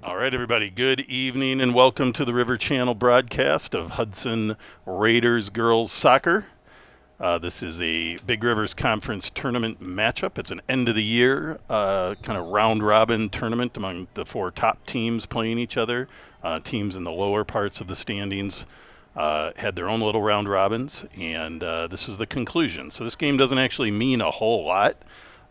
All right, everybody, good evening and welcome to the River Channel broadcast of Hudson Raiders girls soccer. This is a Big Rivers Conference tournament matchup. It's an end of the year kind of round robin tournament among the four top teams playing each other. Teams in the lower parts of the standings had their own little round robins, and this is the conclusion. So this game doesn't actually mean a whole lot.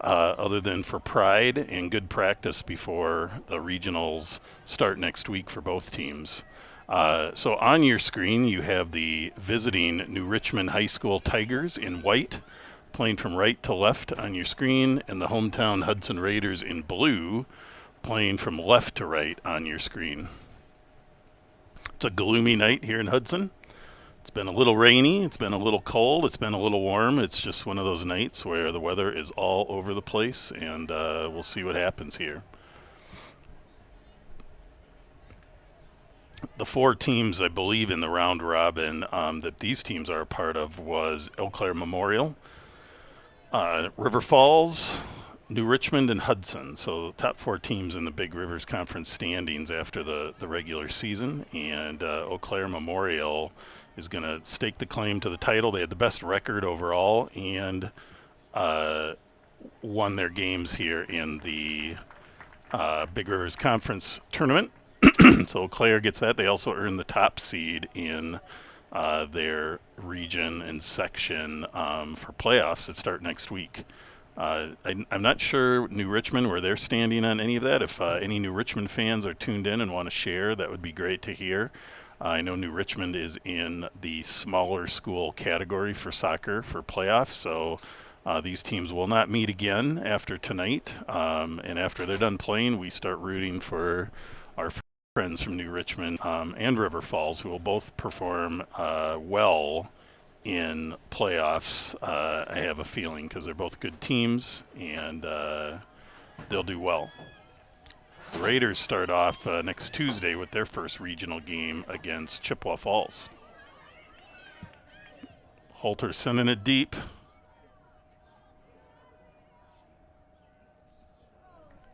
Other than for pride and good practice before the regionals start next week for both teams. So on your screen, you have the visiting New Richmond High School Tigers in white, playing from right to left on your screen, and the hometown Hudson Raiders in blue, playing from left to right on your screen. It's a gloomy night here in Hudson. It's been a little rainy, it's been a little cold, it's been a little warm. It's just one of those nights where the weather is all over the place, and we'll see what happens here. The four teams, I believe, in the round robin that these teams are a part of was Eau Claire Memorial, River Falls, New Richmond, and Hudson. So the top four teams in the Big Rivers Conference standings after the regular season, and Eau Claire Memorial is going to stake the claim to the title. They had the best record overall and won their games here in the Big Rivers Conference tournament. So Eau Claire gets that. They also earned the top seed in their region and section for playoffs that start next week. I'm not sure New Richmond where they're standing on any of that. If any New Richmond fans are tuned in and want to share, that would be great to hear. I know New Richmond is in the smaller school category for soccer for playoffs, so these teams will not meet again after tonight. And after they're done playing, we start rooting for our friends from New Richmond and River Falls, who will both perform well in playoffs. I have a feeling because they're both good teams, and they'll do well. The Raiders start off next Tuesday with their first regional game against Chippewa Falls. Holter sending it deep.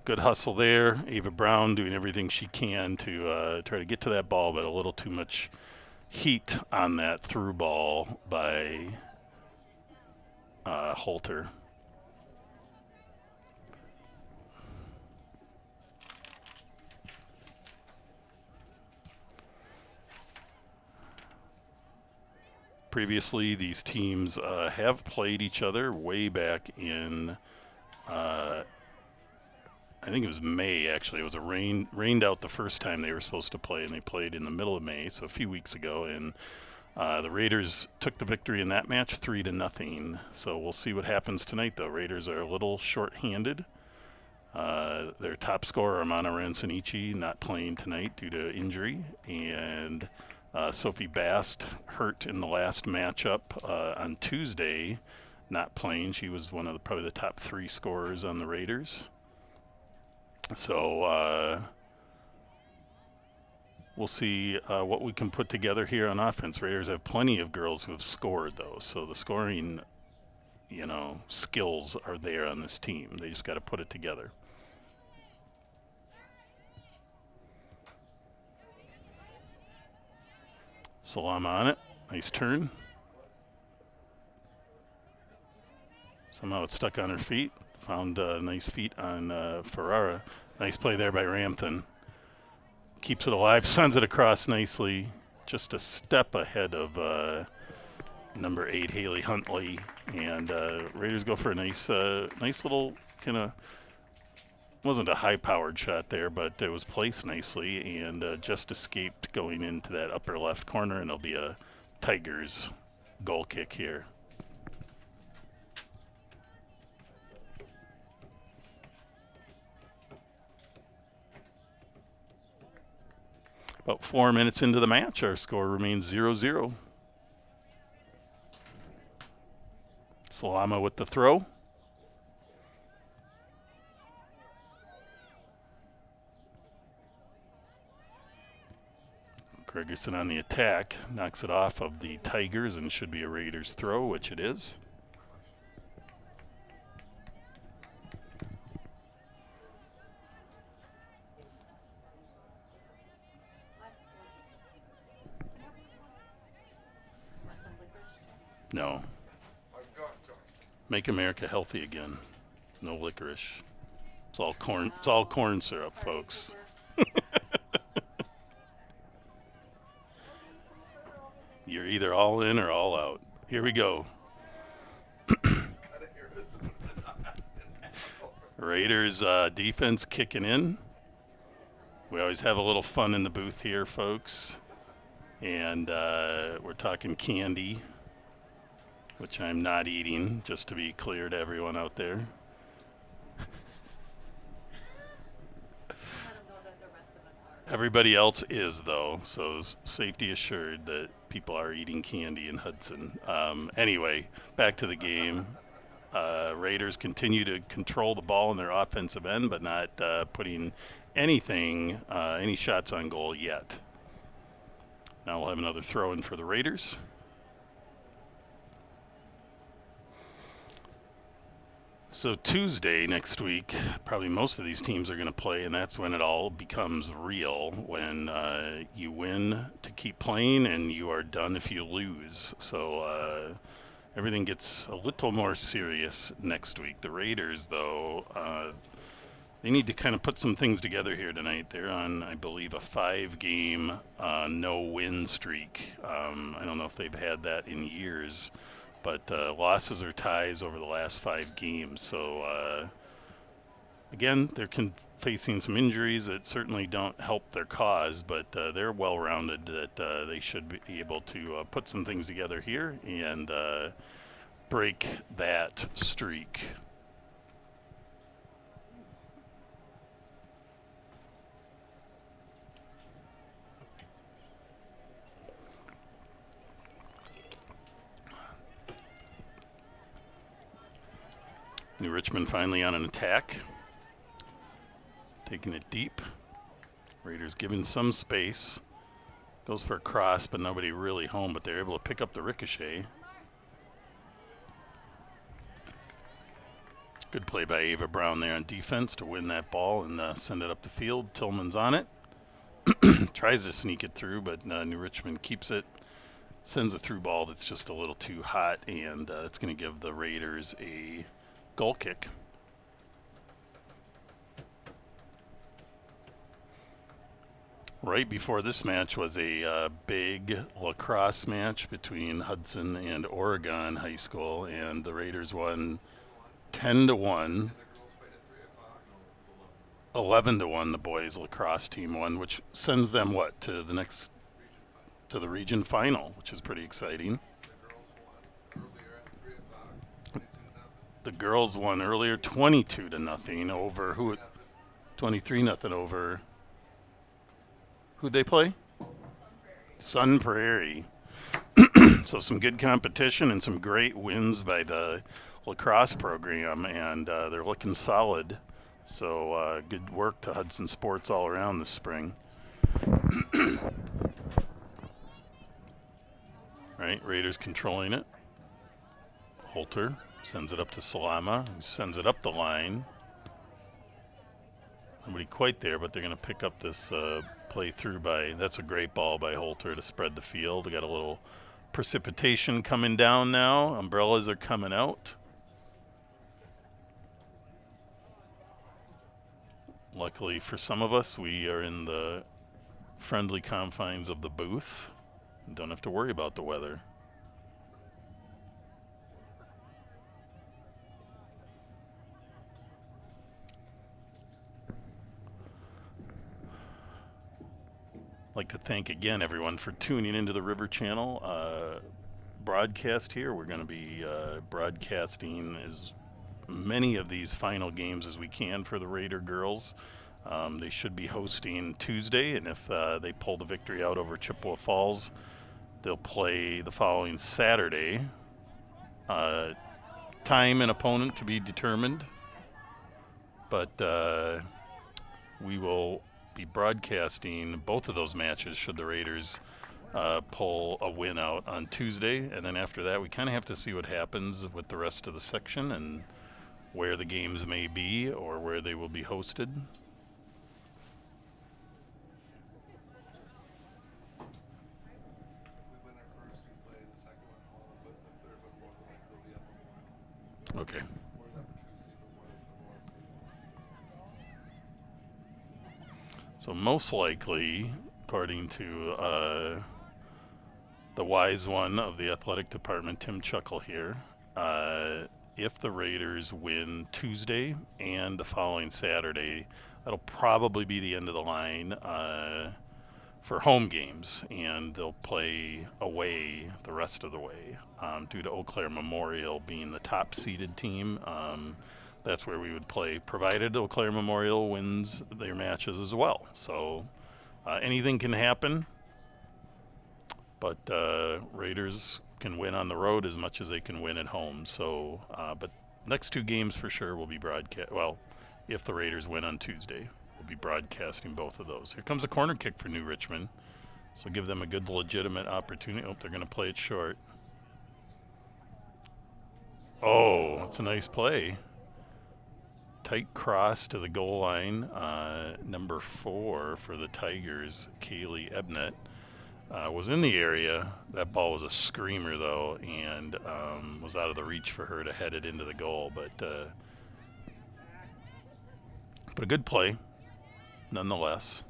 Good hustle there. Ava Brown doing everything she can to try to get to that ball, but a little too much heat on that through ball by Holter. Previously, these teams have played each other way back in, I think it was May, actually. It was rained out the first time they were supposed to play, and they played in the middle of May, so a few weeks ago. And the Raiders took the victory in that match 3-0. So we'll see what happens tonight, though. Raiders are a little short-handed. Their top scorer, Amana Ransonici, not playing tonight due to injury, and Sophie Bast hurt in the last matchup on Tuesday, not playing. She was one of probably the top three scorers on the Raiders. So we'll see what we can put together here on offense. Raiders have plenty of girls who have scored, though, so the scoring, skills are there on this team. They just got to put it together. Salama on it. Nice turn. Somehow it's stuck on her feet. Found nice feet on Ferrara. Nice play there by Ramthen. Keeps it alive, sends it across nicely. Just a step ahead of number 8, Haley Huntley. And Raiders go for a nice little kind of, wasn't a high-powered shot there, but it was placed nicely and just escaped going into that upper left corner, and it'll be a Tigers goal kick here. About 4 minutes into the match, our score remains 0-0. Salama with the throw. Gregerson on the attack, knocks it off of the Tigers and should be a Raiders throw, which it is. No. Make America healthy again. No licorice. It's all corn. It's all corn syrup, folks. You're either all in or all out. Here we go. Raiders defense kicking in. We always have a little fun in the booth here, folks. And we're talking candy, which I'm not eating, just to be clear to everyone out there. Everybody else is, though, so safety assured that people are eating candy in Hudson. Anyway, back to the game. Raiders continue to control the ball in their offensive end, but not putting any shots on goal yet. Now we'll have another throw in for the Raiders. So Tuesday next week, probably most of these teams are going to play, and that's when it all becomes real, when you win to keep playing and you are done if you lose. So everything gets a little more serious next week. The Raiders, though, they need to kind of put some things together here tonight. They're on, I believe, a 5-game no-win streak. I don't know if they've had that in years. But losses or ties over the last 5 games. So, again, they're facing some injuries that certainly don't help their cause, but they're well-rounded that they should be able to put some things together here and break that streak. New Richmond finally on an attack. Taking it deep. Raiders giving some space. Goes for a cross, but nobody really home, but they're able to pick up the ricochet. Good play by Ava Brown there on defense to win that ball and send it up the field. Tillman's on it. Tries to sneak it through, but New Richmond keeps it. Sends a through ball that's just a little too hot, and it's going to give the Raiders a goal kick. Right before this match was a big lacrosse match between Hudson and Oregon High School, and the Raiders won 10-1. 11-1 the boys lacrosse team won, which sends them to the region final, which is pretty exciting. The girls won earlier 22-0 over who? 23-0 over. Who'd they play? Sun Prairie. So some good competition and some great wins by the lacrosse program, and they're looking solid. So good work to Hudson Sports all around this spring. Right, Raiders controlling it. Holter sends it up to Salama, who sends it up the line. Nobody quite there, but they're going to pick up this play through that's a great ball by Holter to spread the field. We got a little precipitation coming down now. Umbrellas are coming out. Luckily for some of us, we are in the friendly confines of the booth. Don't have to worry about the weather. I'd like to thank again everyone for tuning into the River Channel broadcast here. We're going to be broadcasting as many of these final games as we can for the Raider girls. They should be hosting Tuesday, and if they pull the victory out over Chippewa Falls, they'll play the following Saturday. Time and opponent to be determined, but we will be broadcasting both of those matches should the Raiders pull a win out on Tuesday, and then after that we kind of have to see what happens with the rest of the section and where the games may be or where they will be hosted. So most likely, according to the wise one of the athletic department, Tim Chuckle here, if the Raiders win Tuesday and the following Saturday, that'll probably be the end of the line for home games, and they'll play away the rest of the way. Due to Eau Claire Memorial being the top-seeded team, that's where we would play, provided Eau Claire Memorial wins their matches as well. So anything can happen, but Raiders can win on the road as much as they can win at home. So, but next two games for sure will be broadcast. Well, if the Raiders win on Tuesday, we'll be broadcasting both of those. Here comes a corner kick for New Richmond. So give them a good legitimate opportunity. Oh, they're going to play it short. Oh, that's a nice play. Tight cross to the goal line. Number 4 for the Tigers, Kaylee Ebnett, was in the area. That ball was a screamer, though, and was out of the reach for her to head it into the goal. But a good play, nonetheless.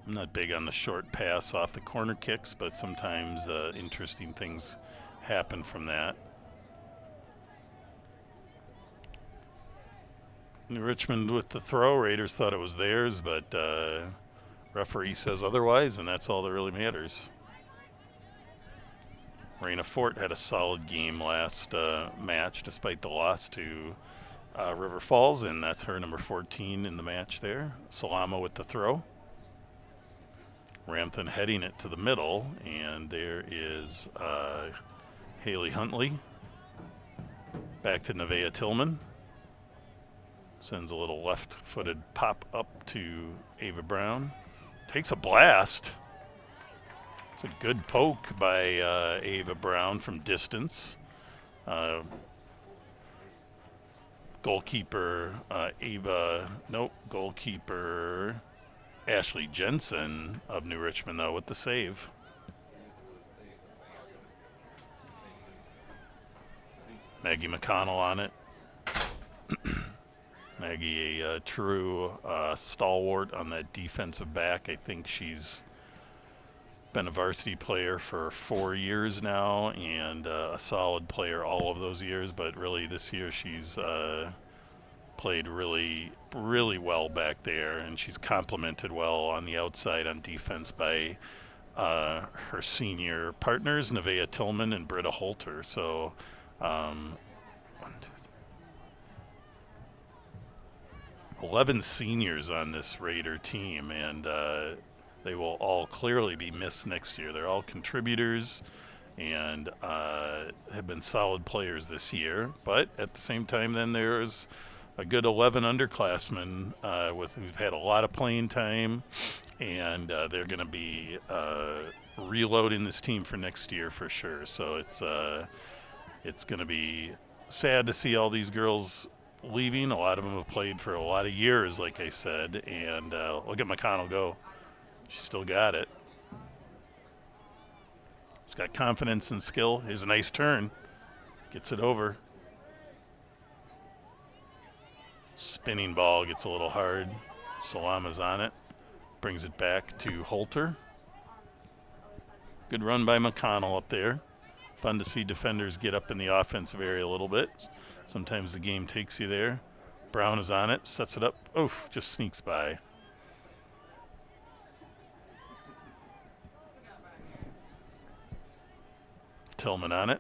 I'm not big on the short pass off the corner kicks, but sometimes interesting things happen from that. New Richmond with the throw. Raiders thought it was theirs, but referee says otherwise, and that's all that really matters. Raina Fort had a solid game last match, despite the loss to River Falls, and that's her number 14 in the match there. Salama with the throw. Ramthan heading it to the middle, and there is Haley Huntley. Back to Nevaeh Tillman. Sends a little left-footed pop up to Ava Brown. Takes a blast. It's a good poke by Ava Brown from distance. Goalkeeper goalkeeper Ashley Jensen of New Richmond, though, with the save. Maggie McConnell on it. Maggie, a true stalwart on that defensive back. I think she's been a varsity player for 4 years now, and a solid player all of those years, but really this year she's played really, really well back there, and she's complemented well on the outside on defense by her senior partners, Nevaeh Tillman and Britta Holter. So 11 seniors on this Raider team, and they will all clearly be missed next year. They're all contributors and have been solid players this year. But at the same time, then there's a good 11 underclassmen who've had a lot of playing time, and they're going to be reloading this team for next year for sure. So it's going to be sad to see all these girls leaving. A lot of them have played for a lot of years, like I said, and look at McConnell go. She still got it. She's got confidence and skill. Here's a nice turn. Gets it over. Spinning ball gets a little hard. Salama's on it. Brings it back to Holter. Good run by McConnell up there. Fun to see defenders get up in the offensive area a little bit. Sometimes the game takes you there. Brown is on it, sets it up. Oof, just sneaks by. Tillman on it.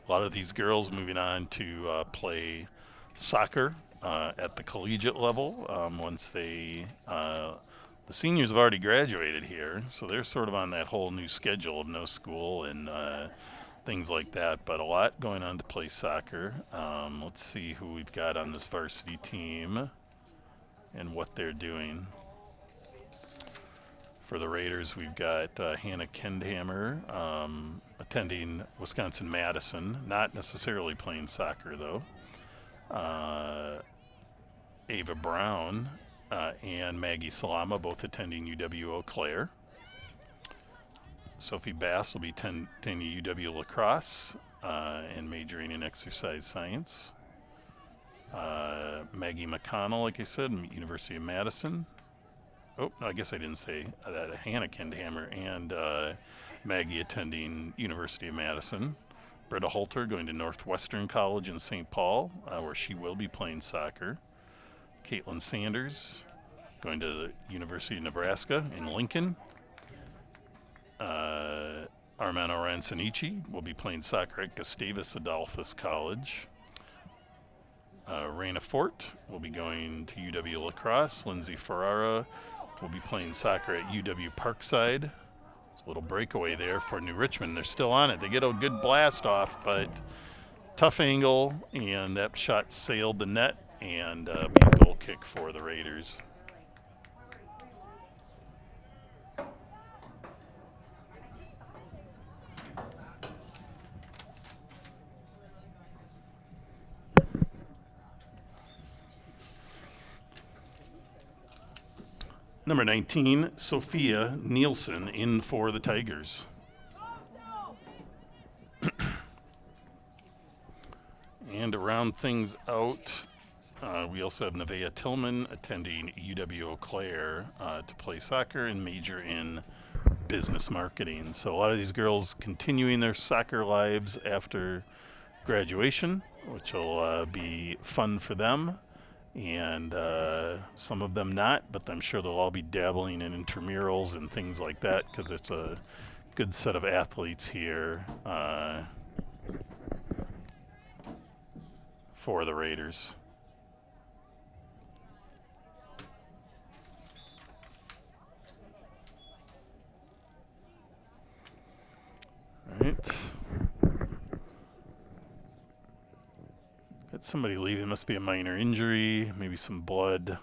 A lot of these girls moving on to play soccer at the collegiate level once they the seniors have already graduated here, so they're sort of on that whole new schedule of no school and things like that, but a lot going on to play soccer. Let's see who we've got on this varsity team and what they're doing. For the Raiders, we've got Hannah Kendhammer attending Wisconsin-Madison, not necessarily playing soccer, though. Ava Brown and Maggie Salama both attending UW-Eau Claire. Sophie Bass will be attending UW Lacrosse and majoring in exercise science. Maggie McConnell, like I said, University of Madison. oh, no, I guess I didn't say that. Hannah Kendhammer and Maggie attending University of Madison. Britta Holter going to Northwestern College in St. Paul, where she will be playing soccer. Caitlin Sanders going to the University of Nebraska in Lincoln. Armando Rancinici will be playing soccer at Gustavus Adolphus College. Raina Fort will be going to UW La Crosse. Lindsay Ferrara will be playing soccer at UW Parkside. It's a little breakaway there for New Richmond. They're still on it. They get a good blast off, but tough angle, and that shot sailed the net and be a goal kick for the Raiders. Number 19, Sophia Nielsen in for the Tigers. And to round things out, we also have Nevaeh Tillman attending UW Eau Claire to play soccer and major in business marketing. So a lot of these girls continuing their soccer lives after graduation, which will be fun for them. And some of them not, but I'm sure they'll all be dabbling in intramurals and things like that because it's a good set of athletes here for the Raiders. All right. Got somebody leaving. Must be a minor injury, maybe some blood.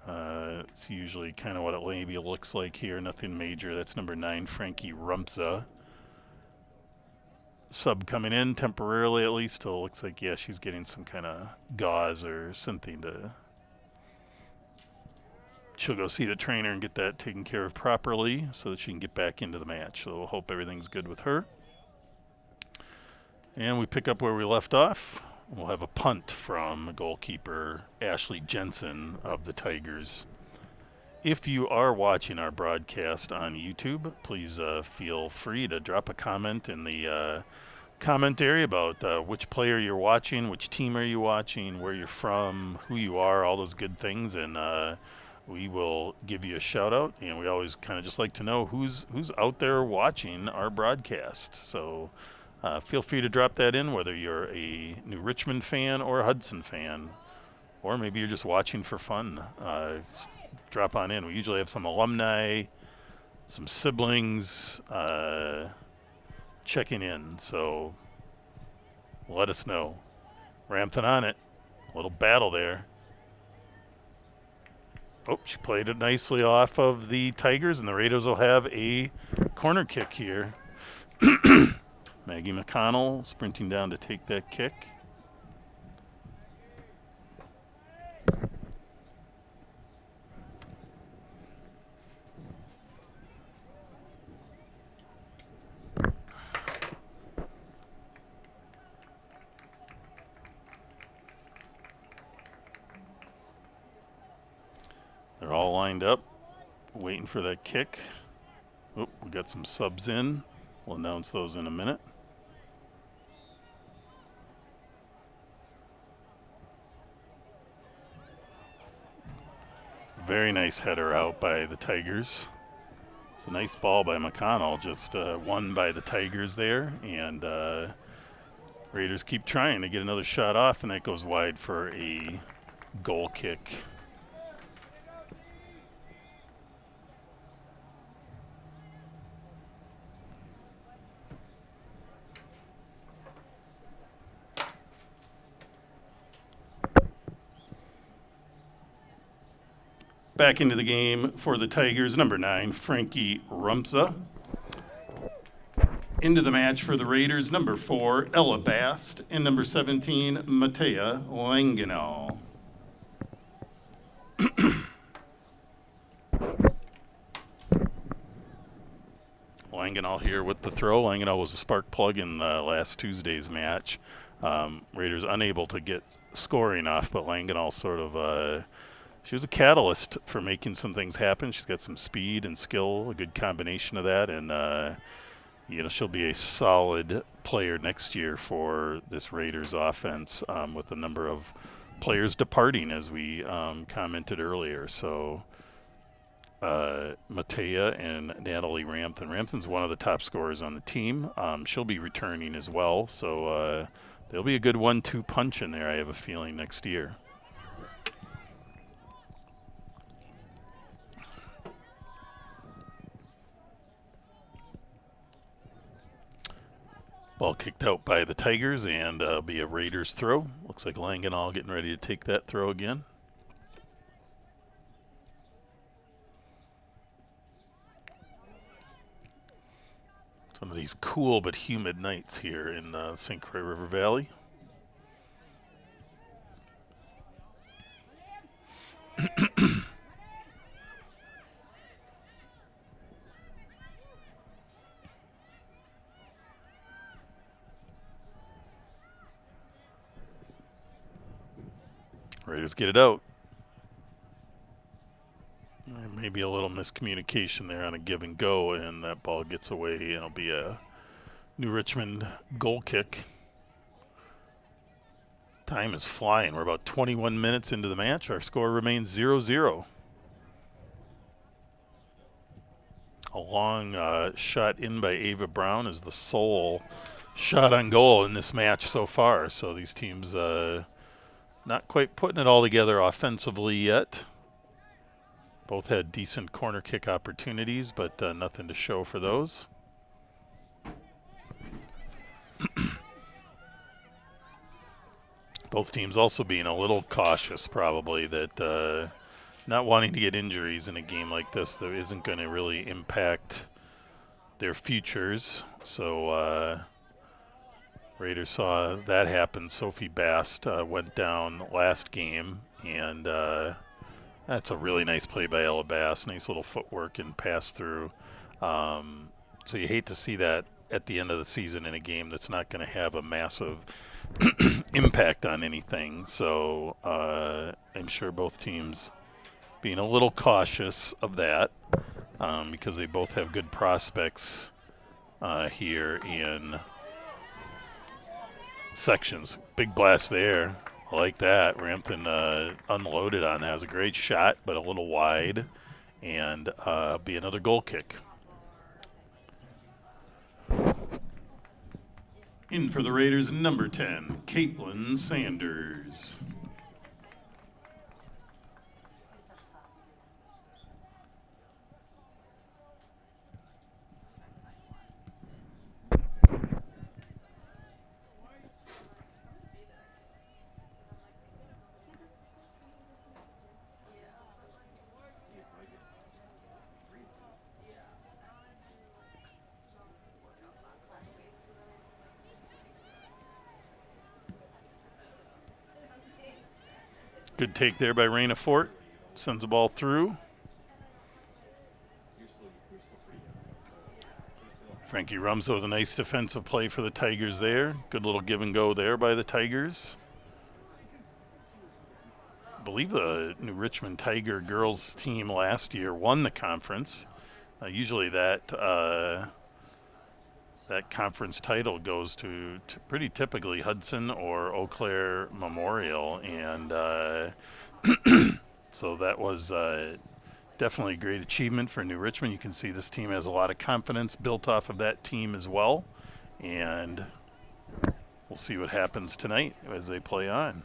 It's usually kind of what it maybe looks like here. Nothing major. That's number 9, Frankie Rumpza. Sub coming in temporarily at least. It looks like, yeah, she's getting some kind of gauze or something to... She'll go see the trainer and get that taken care of properly so that she can get back into the match. So we'll hope everything's good with her. And we pick up where we left off. We'll have a punt from goalkeeper Ashley Jensen of the Tigers. If you are watching our broadcast on YouTube, please feel free to drop a comment in the comment area about which player you're watching, which team are you watching, where you're from, who you are, all those good things, and we will give you a shout out. And we always kind of just like to know who's out there watching our broadcast. So feel free to drop that in, whether you're a New Richmond fan or a Hudson fan, or maybe you're just watching for fun. Drop on in. We usually have some alumni, some siblings checking in, so let us know. Ramthin on it. A little battle there. Oh, she played it nicely off of the Tigers, and the Raiders will have a corner kick here. Maggie McConnell sprinting down to take that kick. They're all lined up, waiting for that kick. Oh, we got some subs in. We'll announce those in a minute. Very nice header out by the Tigers. It's a nice ball by McConnell, just won by the Tigers there. And Raiders keep trying to get another shot off, and that goes wide for a goal kick. Back into the game for the Tigers, number 9, Frankie Rumpza. Into the match for the Raiders, number 4, Ella Bast, and number 17, Matea Langenau. Langenau here with the throw. Langenau was a spark plug in last Tuesday's match. Raiders unable to get scoring off, but Langenau sort of she was a catalyst for making some things happen. She's got some speed and skill, a good combination of that, and she'll be a solid player next year for this Raiders offense, with a number of players departing, as we commented earlier. So Matea and Natalie Rampton. Rampton's one of the top scorers on the team. She'll be returning as well, so there'll be a good 1-2 punch in there, I have a feeling, next year. Ball kicked out by the Tigers, and be a Raiders throw. Looks like Langenall getting ready to take that throw again. Some of these cool but humid nights here in St. Croix River Valley. Raiders get it out. Maybe a little miscommunication there on a give and go, and that ball gets away, and it'll be a New Richmond goal kick. Time is flying. We're about 21 minutes into the match. Our score remains 0-0. A long shot in by Ava Brown is the sole shot on goal in this match so far. So these teams not quite putting it all together offensively yet. Both had decent corner kick opportunities, but nothing to show for those. Both teams also being a little cautious, probably, that not wanting to get injuries in a game like this that isn't going to really impact their futures. So Raiders saw that happen. Sophie Bast went down last game, and that's a really nice play by Ella Bass. Nice little footwork and pass through. So you hate to see that at the end of the season in a game that's not going to have a massive impact on anything. So I'm sure both teams being a little cautious of that, because they both have good prospects here in sections. Big blast there. I like that. Rampton unloaded on that. It was a great shot, but a little wide, and be another goal kick. In for the Raiders, number 10, Caitlin Sanders. Good take there by Raina Fort. Sends the ball through. Frankie Rumso with a nice defensive play for the Tigers there. Good little give and go there by the Tigers. I believe the New Richmond Tiger girls team last year won the conference. Usually that conference title goes to pretty typically Hudson or Eau Claire Memorial, and so that was definitely a great achievement for New Richmond. You can see this team has a lot of confidence built off of that team as well, and we'll see what happens tonight as they play on.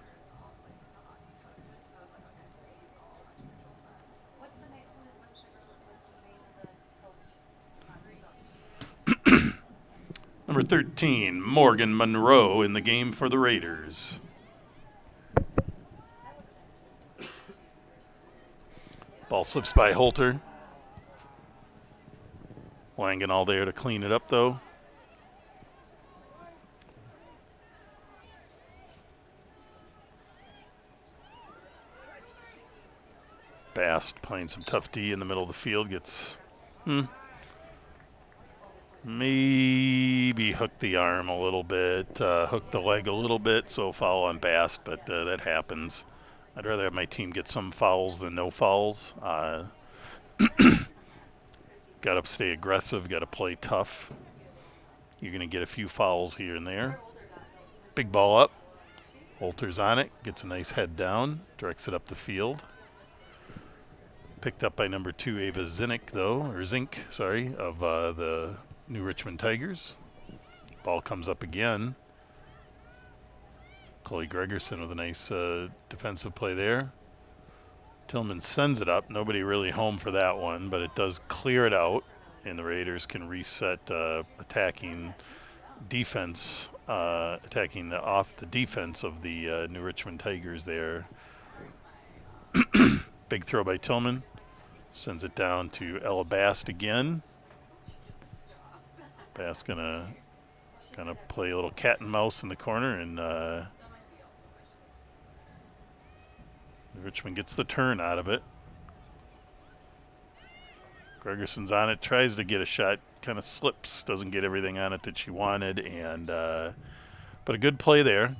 Number 13, Morgan Monroe in the game for the Raiders. Ball slips by Holter. Langenall there to clean it up, though. Bast playing some tough D in the middle of the field. Gets maybe hooked the arm a little bit, hooked the leg a little bit, so foul on Bast, but that happens. I'd rather have my team get some fouls than no fouls. Got to stay aggressive, got to play tough. You're going to get a few fouls here and there. Big ball up. Holter's on it, gets a nice head down, directs it up the field. Picked up by number 2, Ava Zinnick, though, or Zink, sorry, of the New Richmond Tigers. Ball comes up again. Chloe Gregerson with a nice defensive play there. Tillman sends it up. Nobody really home for that one, but it does clear it out, and the Raiders can reset attacking defense, attacking the defense of the New Richmond Tigers there. Big throw by Tillman. Sends it down to Ella Bast again. Bast gonna play a little cat and mouse in the corner, and Richmond gets the turn out of it. Gregerson's on it, tries to get a shot, kind of slips, doesn't get everything on it that she wanted, and but a good play there.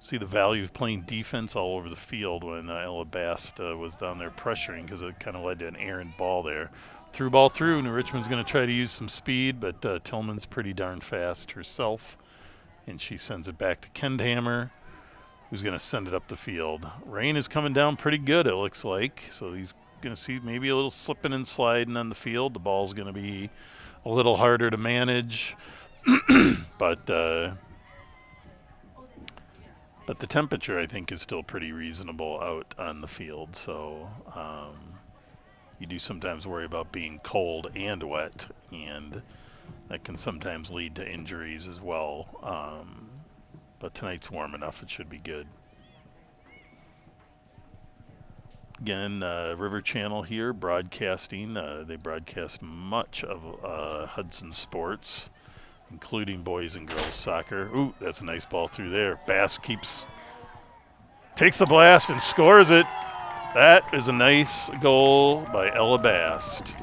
See the value of playing defense all over the field when Ella Bast was down there pressuring, because it kind of led to an errant ball there. Through ball through, New Richmond's going to try to use some speed, but Tillman's pretty darn fast herself, and she sends it back to Kendhammer, who's going to send it up the field. Rain is coming down pretty good, it looks like, so he's going to see maybe a little slipping and sliding on the field. The ball's going to be a little harder to manage, but the temperature, I think, is still pretty reasonable out on the field. So you do sometimes worry about being cold and wet, and that can sometimes lead to injuries as well. But tonight's warm enough, it should be good. Again, River Channel here broadcasting. They broadcast much of Hudson sports, including boys and girls soccer. Ooh, that's a nice ball through there. Bass takes the blast and scores it. That is a nice goal by Ella Bast.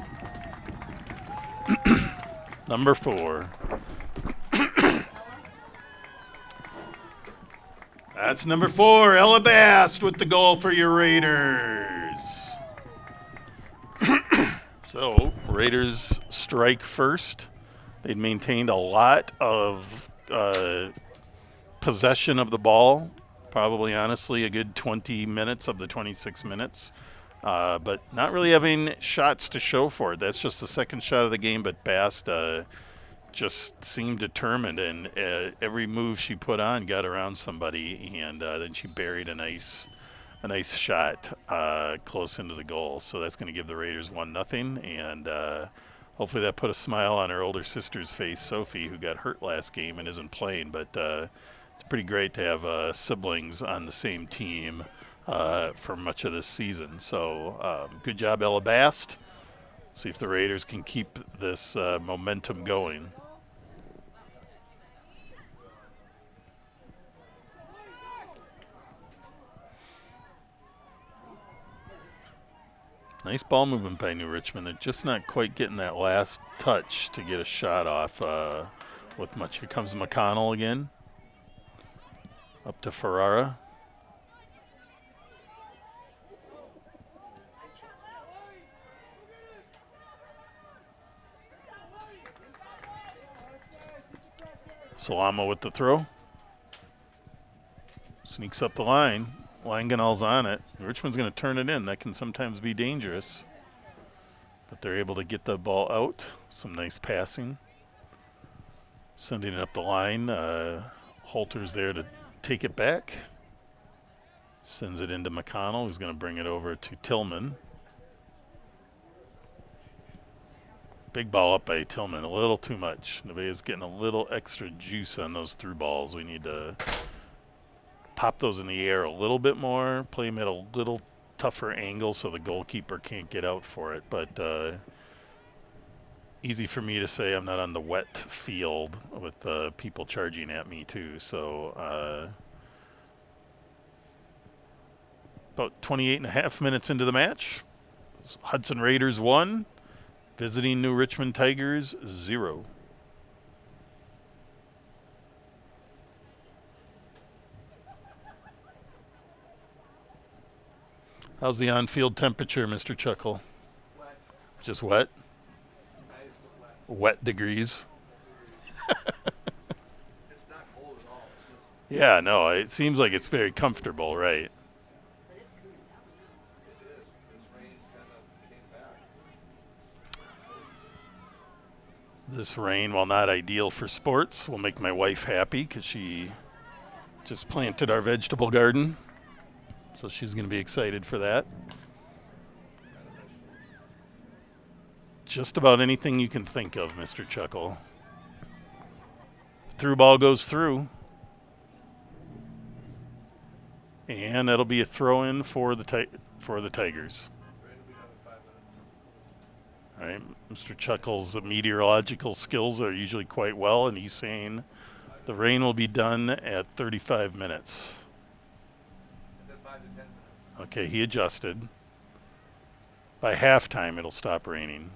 Number 4. That's number 4, Ella Bast with the goal for your Raiders. So, Raiders strike first. They'd maintained a lot of possession of the ball, probably, honestly, a good 20 minutes of the 26 minutes, but not really having shots to show for it. That's just the second shot of the game, but Bast just seemed determined, and every move she put on got around somebody, and then she buried a nice shot close into the goal. So that's going to give the Raiders 1-0, and hopefully that put a smile on her older sister's face, Sophie, who got hurt last game and isn't playing. But it's pretty great to have siblings on the same team for much of this season. So good job, Ella Bast. See if the Raiders can keep this momentum going. Nice ball movement by New Richmond. They're just not quite getting that last touch to get a shot off with much. Here comes McConnell again. Up to Ferrara. Salama with the throw. Sneaks up the line. Langenall's on it. Richmond's going to turn it in. That can sometimes be dangerous. But they're able to get the ball out. Some nice passing. Sending it up the line. Holter's there to take it back. Sends it into McConnell, who's going to bring it over to Tillman. Big ball up by Tillman. A little too much. Nevaeh's getting a little extra juice on those through balls. We need to pop those in the air a little bit more, play them at a little tougher angle so the goalkeeper can't get out for it. But easy for me to say. I'm not on the wet field with people charging at me too. So about 28.5 minutes into the match, Hudson Raiders 1, visiting New Richmond Tigers 0. How's the on-field temperature, Mr. Chuckle? Wet. Just wet? Nice but wet. Wet degrees? It's not cold at all. It's just Yeah, no, it seems like it's very comfortable, right? it is. This rain kind of came back. It's supposed to. This rain, while not ideal for sports, will make my wife happy because she just planted our vegetable garden. So she's going to be excited for that. Kind of vegetables. Just about anything you can think of, Mr. Chuckle. Through ball goes through. And that'll be a throw-in for the Tigers. Rain will be done in 5 minutes. All right, Mr. Chuckle's meteorological skills are usually quite well, and he's saying the rain will be done at 35 minutes. I said 5 to 10 minutes. Okay, he adjusted. By halftime, it'll stop raining.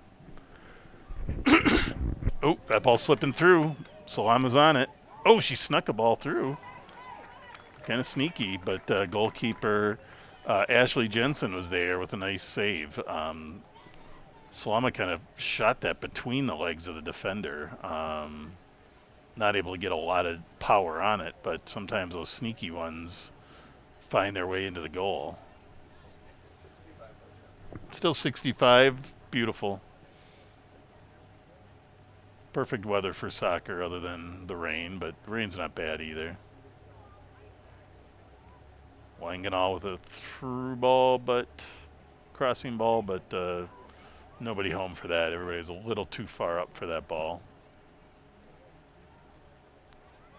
Oh, that ball's slipping through. Salama's on it. Oh, she snuck a ball through. Kind of sneaky, but goalkeeper Ashley Jensen was there with a nice save. Salama kind of shot that between the legs of the defender. Not able to get a lot of power on it, but sometimes those sneaky ones find their way into the goal. 65 Still 65. Beautiful. Perfect weather for soccer other than the rain, but the rain's not bad either. Wanganall with a through ball, but crossing ball, but nobody home for that. Everybody's a little too far up for that ball.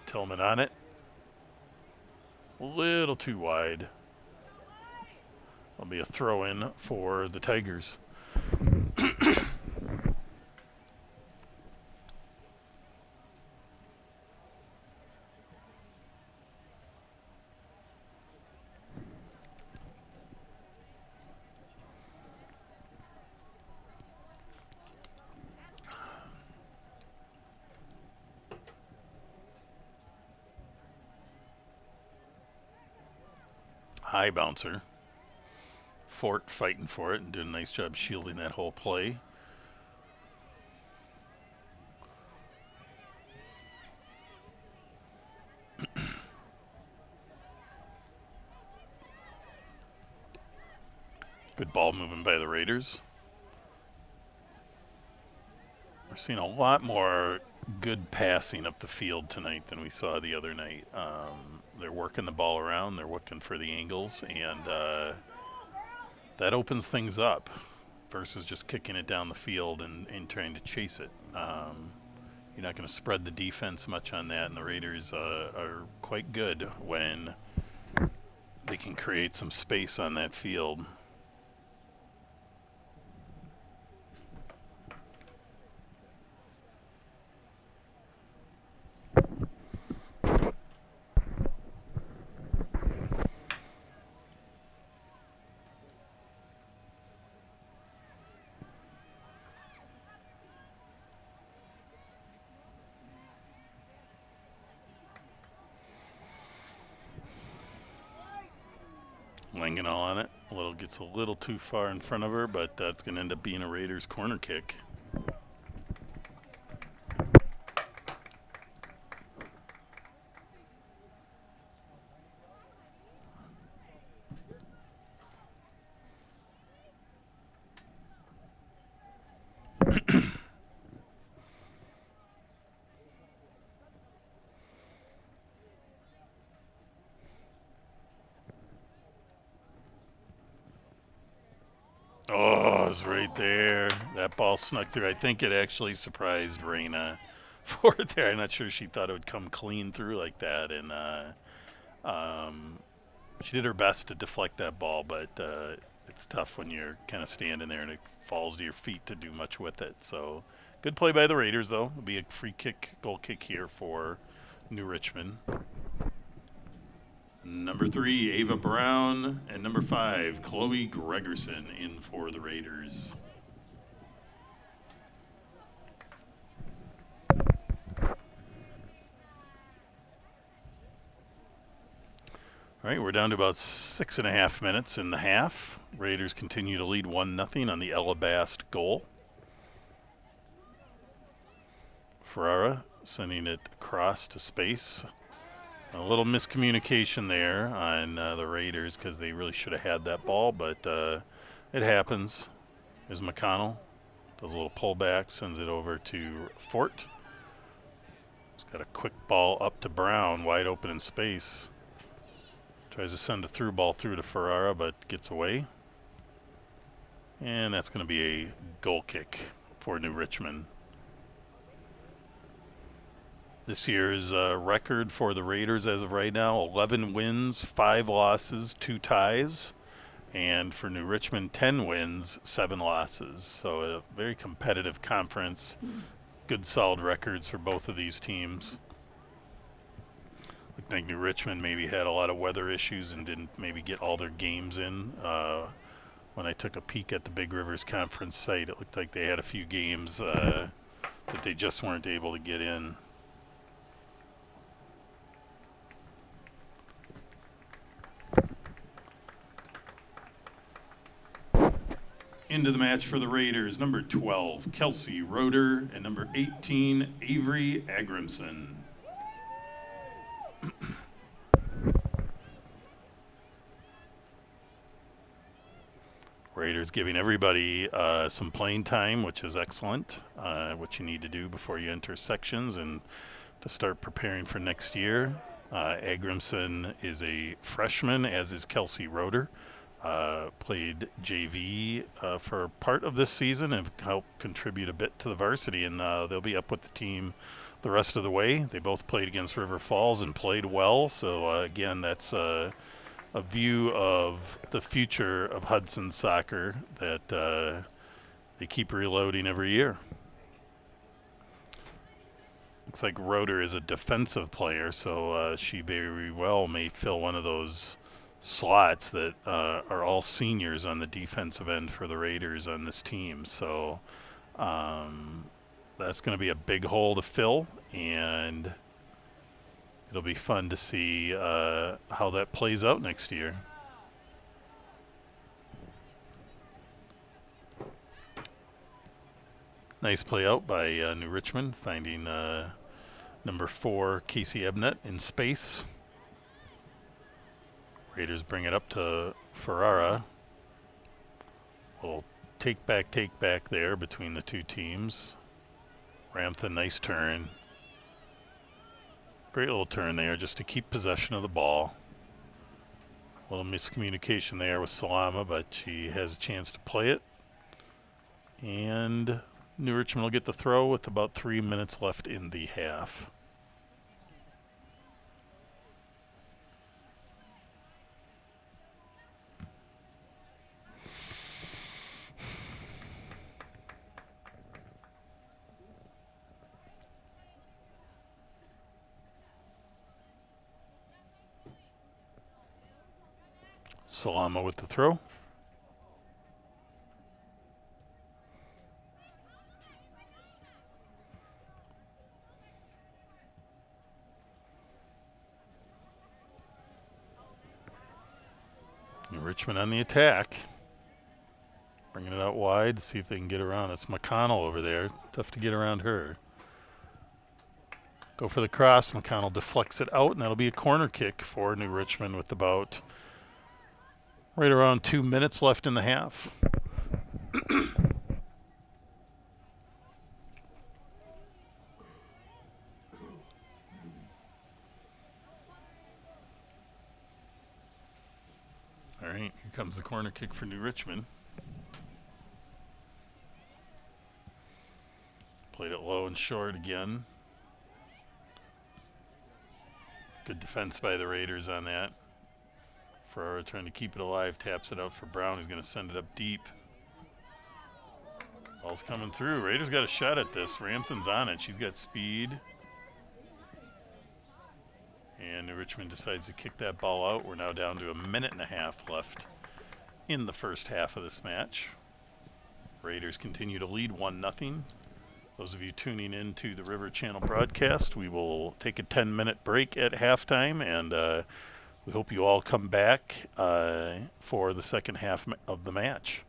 Tillman on it. A little too wide. That'll be a throw-in for the Tigers. High bouncer. Fort fighting for it and doing a nice job shielding that whole play. Good ball moving by the Raiders. We're seeing a lot more good passing up the field tonight than we saw the other night. They're working the ball around. They're looking for the angles, and that opens things up versus just kicking it down the field and trying to chase it. You're not going to spread the defense much on that, and the Raiders are quite good when they can create some space on that field. Langenau on it. Gets a little too far in front of her, but that's going to end up being a Raiders corner kick. Oh, it was right there. That ball snuck through. I think it actually surprised Raina for it there. I'm not sure she thought it would come clean through like that. And she did her best to deflect that ball, but it's tough when you're kind of standing there and it falls to your feet to do much with it. So good play by the Raiders, though. It'll be a free kick, goal kick here for New Richmond. Number 3, Ava Brown, and number 5, Chloe Gregerson in for the Raiders. All right, we're down to about 6.5 minutes in the half. Raiders continue to lead 1-0 on the Elabast goal. Ferrara sending it across to space. A little miscommunication there on the Raiders because they really should have had that ball, but it happens. There's McConnell. Does a little pullback, sends it over to Fort. He's got a quick ball up to Brown, wide open in space. Tries to send a through ball through to Ferrara, but gets away. And that's going to be a goal kick for New Richmond. This year's record for the Raiders as of right now, 11 wins, 5 losses, 2 ties. And for New Richmond, 10 wins, 7 losses. So a very competitive conference. Good solid records for both of these teams. I think New Richmond maybe had a lot of weather issues and didn't maybe get all their games in. When I took a peek at the Big Rivers Conference site, it looked like they had a few games that they just weren't able to get in. Into the match for the Raiders, number 12, Kelsey Roeder, and number 18, Avery Agrimson. Raiders giving everybody some playing time, which is excellent, what you need to do before you enter sections and to start preparing for next year. Agrimson is a freshman, as is Kelsey Roeder. Played JV for part of this season and helped contribute a bit to the varsity, and they'll be up with the team the rest of the way. They both played against River Falls and played well, so again, that's a view of the future of Hudson soccer that they keep reloading every year. Looks like Roeder is a defensive player, so she very well may fill one of those slots that are all seniors on the defensive end for the Raiders on this team. So that's going to be a big hole to fill, and it'll be fun to see how that plays out next year. Nice play out by New Richmond, finding number 4, Casey Ebnett, in space. Raiders bring it up to Ferrara. Little take back there between the two teams. Ramtha, nice turn. Great little turn there just to keep possession of the ball. A little miscommunication there with Salama, but she has a chance to play it. And New Richmond will get the throw with about 3 minutes left in the half. Salama with the throw. New Richmond on the attack. Bringing it out wide to see if they can get around. It's McConnell over there. Tough to get around her. Go for the cross. McConnell deflects it out, and that'll be a corner kick for New Richmond with about right around 2 minutes left in the half. All right, here comes the corner kick for New Richmond. Played it low and short again. Good defense by the Raiders on that. Ferrara trying to keep it alive, taps it out for Brown. He's going to send it up deep. Ball's coming through. Raiders got a shot at this. Ramthan's on it. She's got speed. And New Richmond decides to kick that ball out. We're now down to 1.5 minutes left in the first half of this match. Raiders continue to lead 1-0. Those of you tuning in to the River Channel broadcast, we will take a 10-minute break at halftime, and We hope you all come back for the second half of the match.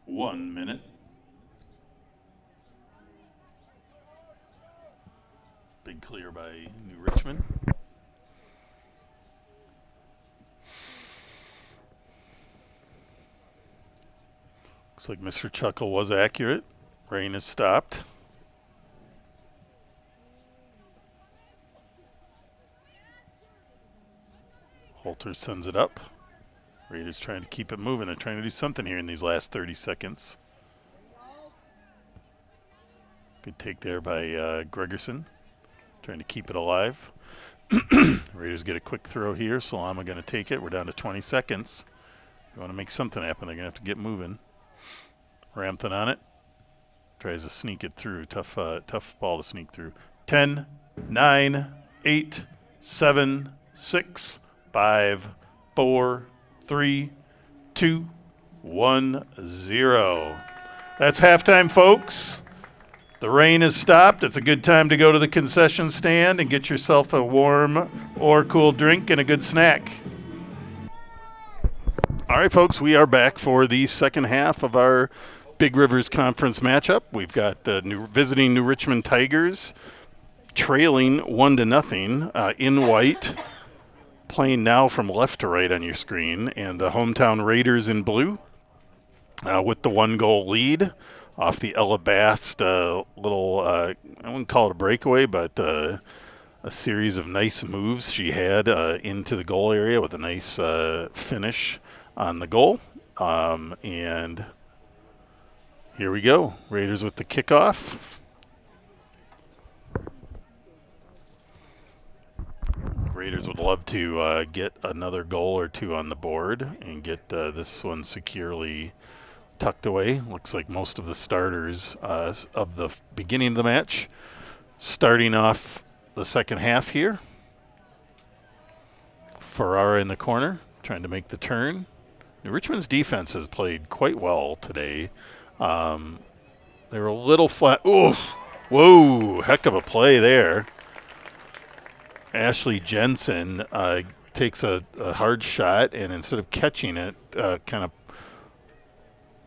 1 minute. Big clear by New Richmond. Looks like Mr. Chuckle was accurate. Rain has stopped. Holter sends it up. Raiders trying to keep it moving. They're trying to do something here in these last 30 seconds. Good take there by Gregerson. Trying to keep it alive. Raiders get a quick throw here. Salama going to take it. We're down to 20 seconds. If you want to make something happen, they're going to have to get moving. Rampton on it. Tries to sneak it through. Tough ball to sneak through. 10, 9, 8, 7, 6, 5, 4, 3, 2, 1, 0. That's halftime, folks. The rain has stopped. It's a good time to go to the concession stand and get yourself a warm or cool drink and a good snack. All right, folks, we are back for the second half of our Big Rivers Conference matchup. We've got the visiting New Richmond Tigers trailing 1-0 in white, playing now from left to right on your screen, and the hometown Raiders in blue with the 1-goal lead off the Ella Bast little, I wouldn't call it a breakaway, but a series of nice moves she had into the goal area with a nice finish on the goal. And here we go. Raiders with the kickoff. Raiders would love to get another goal or two on the board and get this one securely tucked away. Looks like most of the starters of the beginning of the match starting off the second half here. Ferrara in the corner trying to make the turn. New Richmond's defense has played quite well today. They were a little flat. Ooh, whoa, heck of a play there. Ashley Jensen takes a hard shot, and instead of catching it, kind of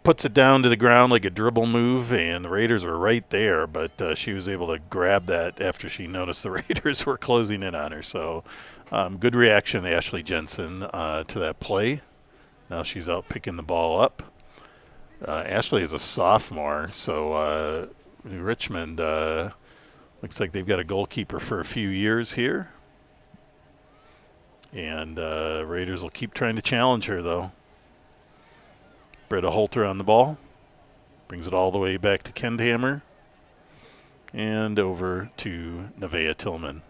puts it down to the ground like a dribble move, and the Raiders were right there, but she was able to grab that after she noticed the Raiders were closing in on her. So good reaction, Ashley Jensen, to that play. Now she's out picking the ball up. Ashley is a sophomore, so New Richmond looks like they've got a goalkeeper for a few years here. And Raiders will keep trying to challenge her, though. Britta Holter on the ball. Brings it all the way back to Kendhammer. And over to Nevaeh Tillman.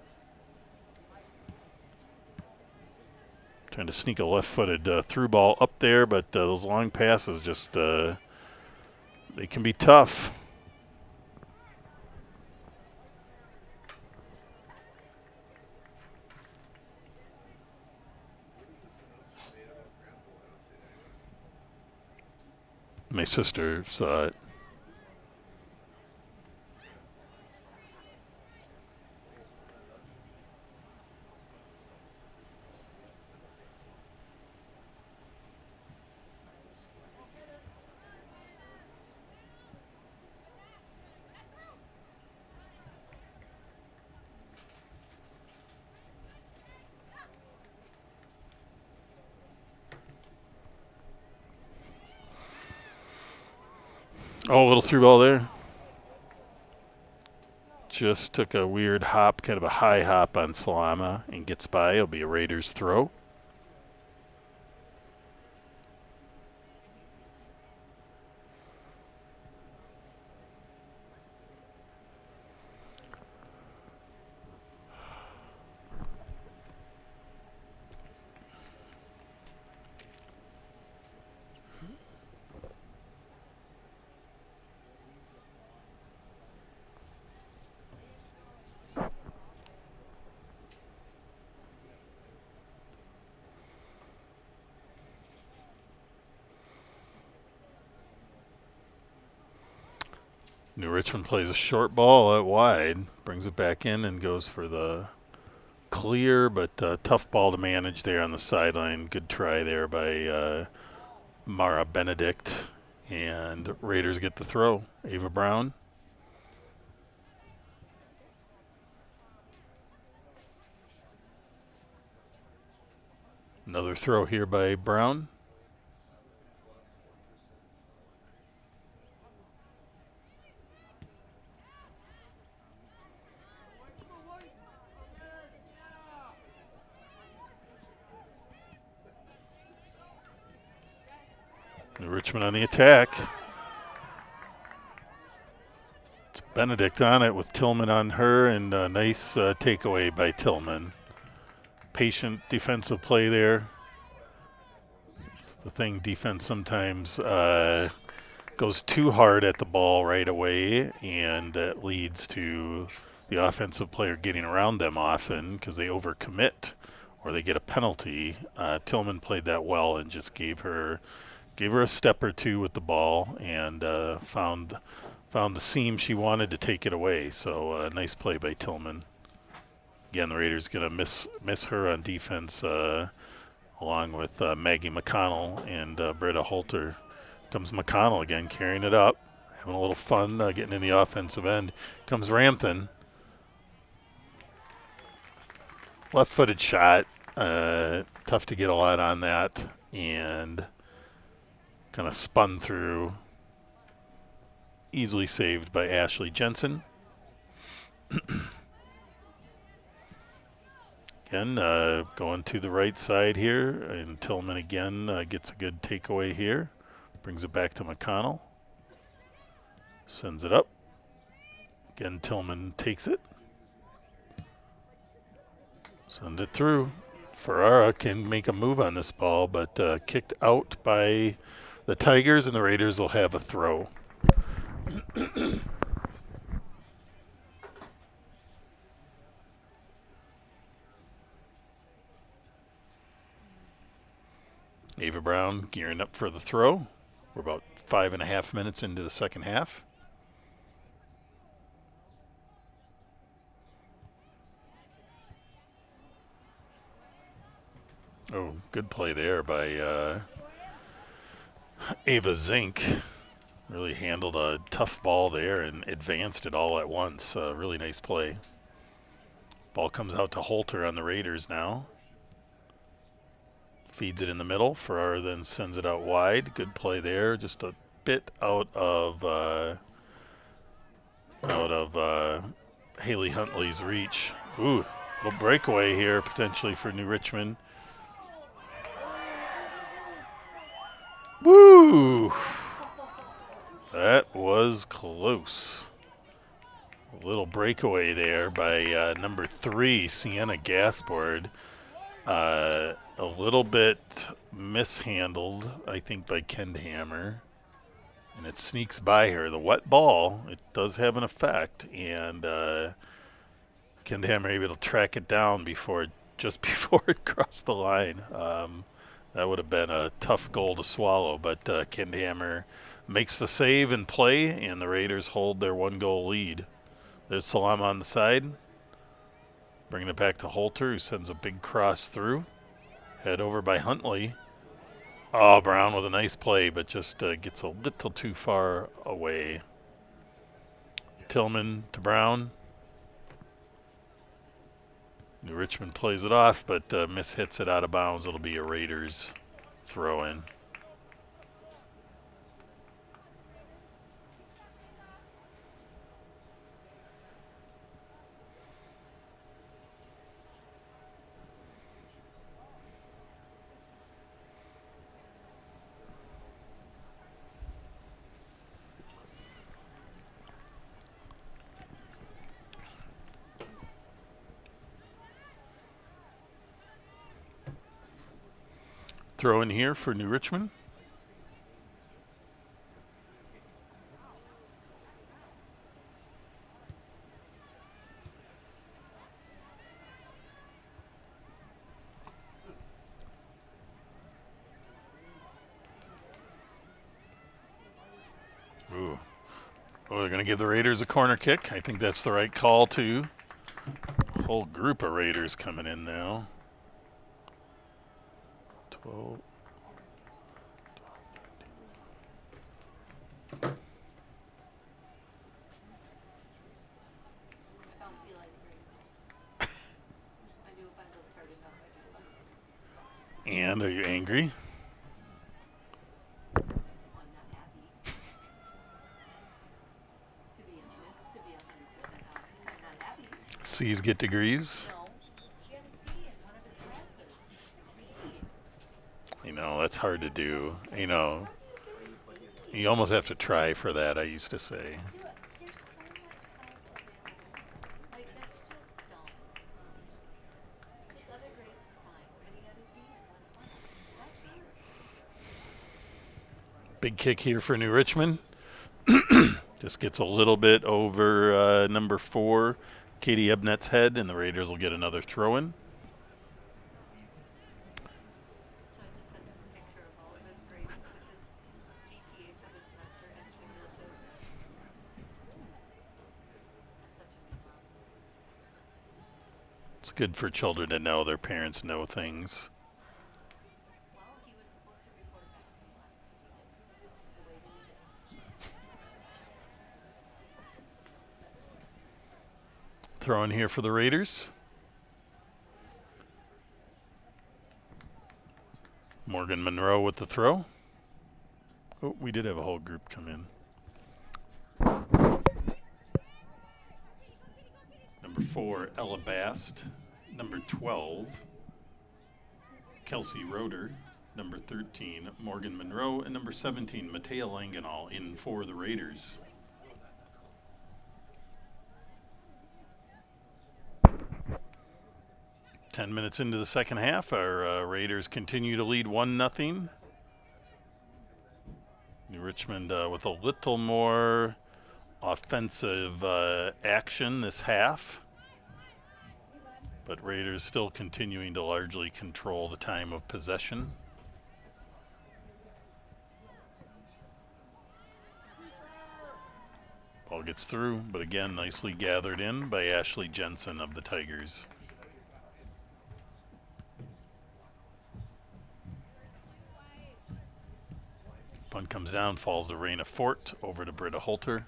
Trying to sneak a left-footed through ball up there, but those long passes just, they can be tough. My sister saw it. Oh, a little through ball there. Just took a weird hop, kind of a high hop on Salama and gets by. It'll be a Raiders throw. New Richmond plays a short ball out wide, brings it back in and goes for the clear, but tough ball to manage there on the sideline. Good try there by Mara Benedict. And Raiders get the throw. Ava Brown. Another throw here by Brown. New Richmond on the attack. It's Benedict on it with Tillman on her, and a nice takeaway by Tillman. Patient defensive play there. It's the thing, defense sometimes goes too hard at the ball right away, and that leads to the offensive player getting around them often because they overcommit or they get a penalty. Tillman played that well and just gave her a step or two with the ball and found the seam she wanted to take it away. So nice play by Tillman. Again, the Raiders gonna miss her on defense, along with Maggie McConnell and Britta Holter. Comes McConnell again, carrying it up, having a little fun, getting in the offensive end. Comes Ramthen. Left-footed shot. Tough to get a lot on that, and kind of spun through. Easily saved by Ashley Jensen. Again, going to the right side here, and Tillman again gets a good takeaway here. Brings it back to McConnell. Sends it up. Again, Tillman takes it. Send it through. Ferrara can make a move on this ball, but kicked out by the Tigers, and the Raiders will have a throw. Ava Brown gearing up for the throw. We're about 5.5 minutes into the second half. Oh, good play there by Ava Zink. Really handled a tough ball there and advanced it all at once. Really nice play. Ball comes out to Holter on the Raiders now. Feeds it in the middle. Ferrara then sends it out wide. Good play there. Just a bit out of Haley Huntley's reach. Ooh, little breakaway here potentially for New Richmond. Woo! That was close. A little breakaway there by number 3, Sienna Gaspard. A little bit mishandled, I think, by Kendhammer. And it sneaks by her. The wet ball, it does have an effect. And Kendhammer able to track it down just before it crossed the line. That would have been a tough goal to swallow. But Kendhammer makes the save and play, and the Raiders hold their 1-goal lead. There's Salam on the side. Bringing it back to Holter, who sends a big cross through. Head over by Huntley. Oh, Brown with a nice play, but just gets a little too far away. Tillman to Brown. New Richmond plays it off, but mishits it out of bounds. It'll be a Raiders throw-in. Throw in here for New Richmond. Ooh. Oh, they're going to give the Raiders a corner kick. I think that's the right call, too. A whole group of Raiders coming in now. 12. And are you angry? C's get degrees. You know, that's hard to do. You know, you almost have to try for that, I used to say. Big kick here for New Richmond. Just gets a little bit over number 4, Katie Ebnett's head, and the Raiders will get another throw-in. It's good for children to know their parents know things. Throw in here for the Raiders. Morgan Monroe with the throw. Oh, we did have a whole group come in. Number 4, Ella Bast. Number 12, Kelsey Roeder. Number 13, Morgan Monroe. And number 17, Matea Langenall in for the Raiders. Ten minutes into the second half, our Raiders continue to lead 1-0. New Richmond with a little more offensive action this half, but Raiders still continuing to largely control the time of possession. Ball gets through, but again, nicely gathered in by Ashley Jensen of the Tigers. Punt comes down, falls to Raina Fort, over to Britta Holter.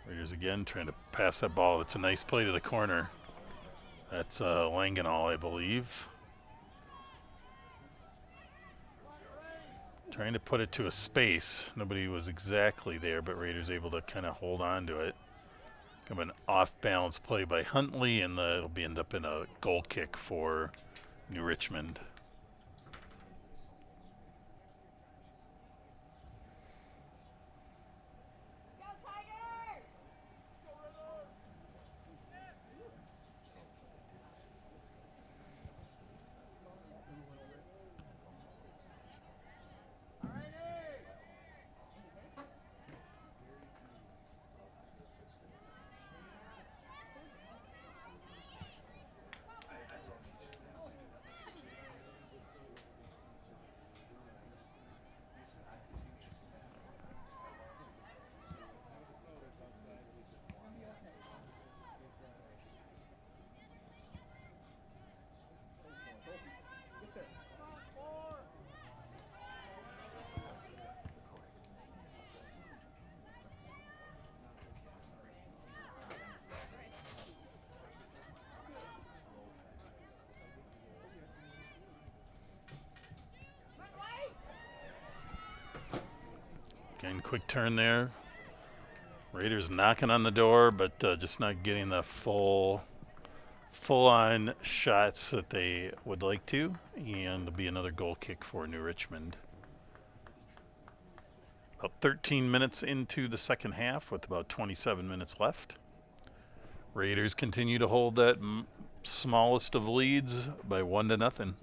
Raiders again trying to pass that ball. It's a nice play to the corner. That's Langenall, I believe. Trying to put it to a space. Nobody was exactly there, but Raiders able to kind of hold on to it. Come an off-balance play by Huntley, and it'll end up in a goal kick for New Richmond. Again, quick turn there. Raiders knocking on the door, but just not getting the full-on shots that they would like to. And there'll be another goal kick for New Richmond. About 13 minutes into the second half with about 27 minutes left. Raiders continue to hold that smallest of leads by 1-0.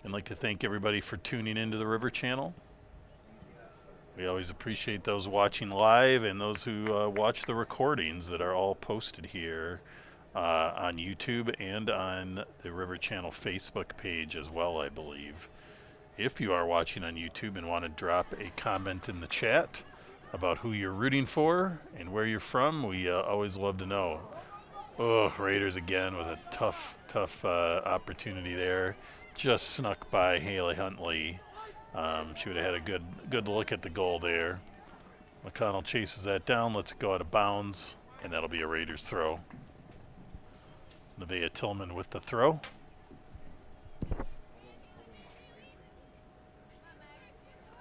I'd like to thank everybody for tuning into the River Channel. We always appreciate those watching live and those who watch the recordings that are all posted here on YouTube and on the River Channel Facebook page as well, I believe. If you are watching on YouTube and want to drop a comment in the chat, about who you're rooting for and where you're from. We always love to know. Oh, Raiders again with a tough opportunity there. Just snuck by Haley Huntley. She would have had a good look at the goal there. McConnell chases that down, lets it go out of bounds, and that'll be a Raiders throw. Nevaeh Tillman with the throw.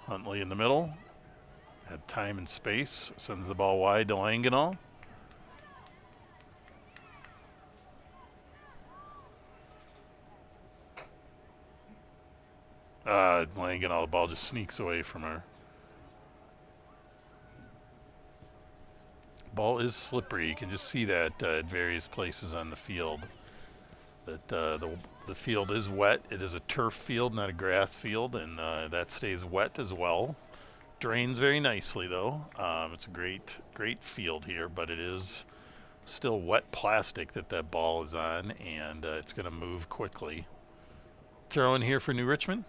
Huntley in the middle. Had time and space. Sends the ball wide to Langenau. Langenau, the ball just sneaks away from her. Ball is slippery. You can just see that at various places on the field. That the field is wet. It is a turf field, not a grass field, and that stays wet as well. Drains very nicely though. It's a great field here, but it is still wet plastic that ball is on, and it's going to move quickly. Throw in here for New Richmond.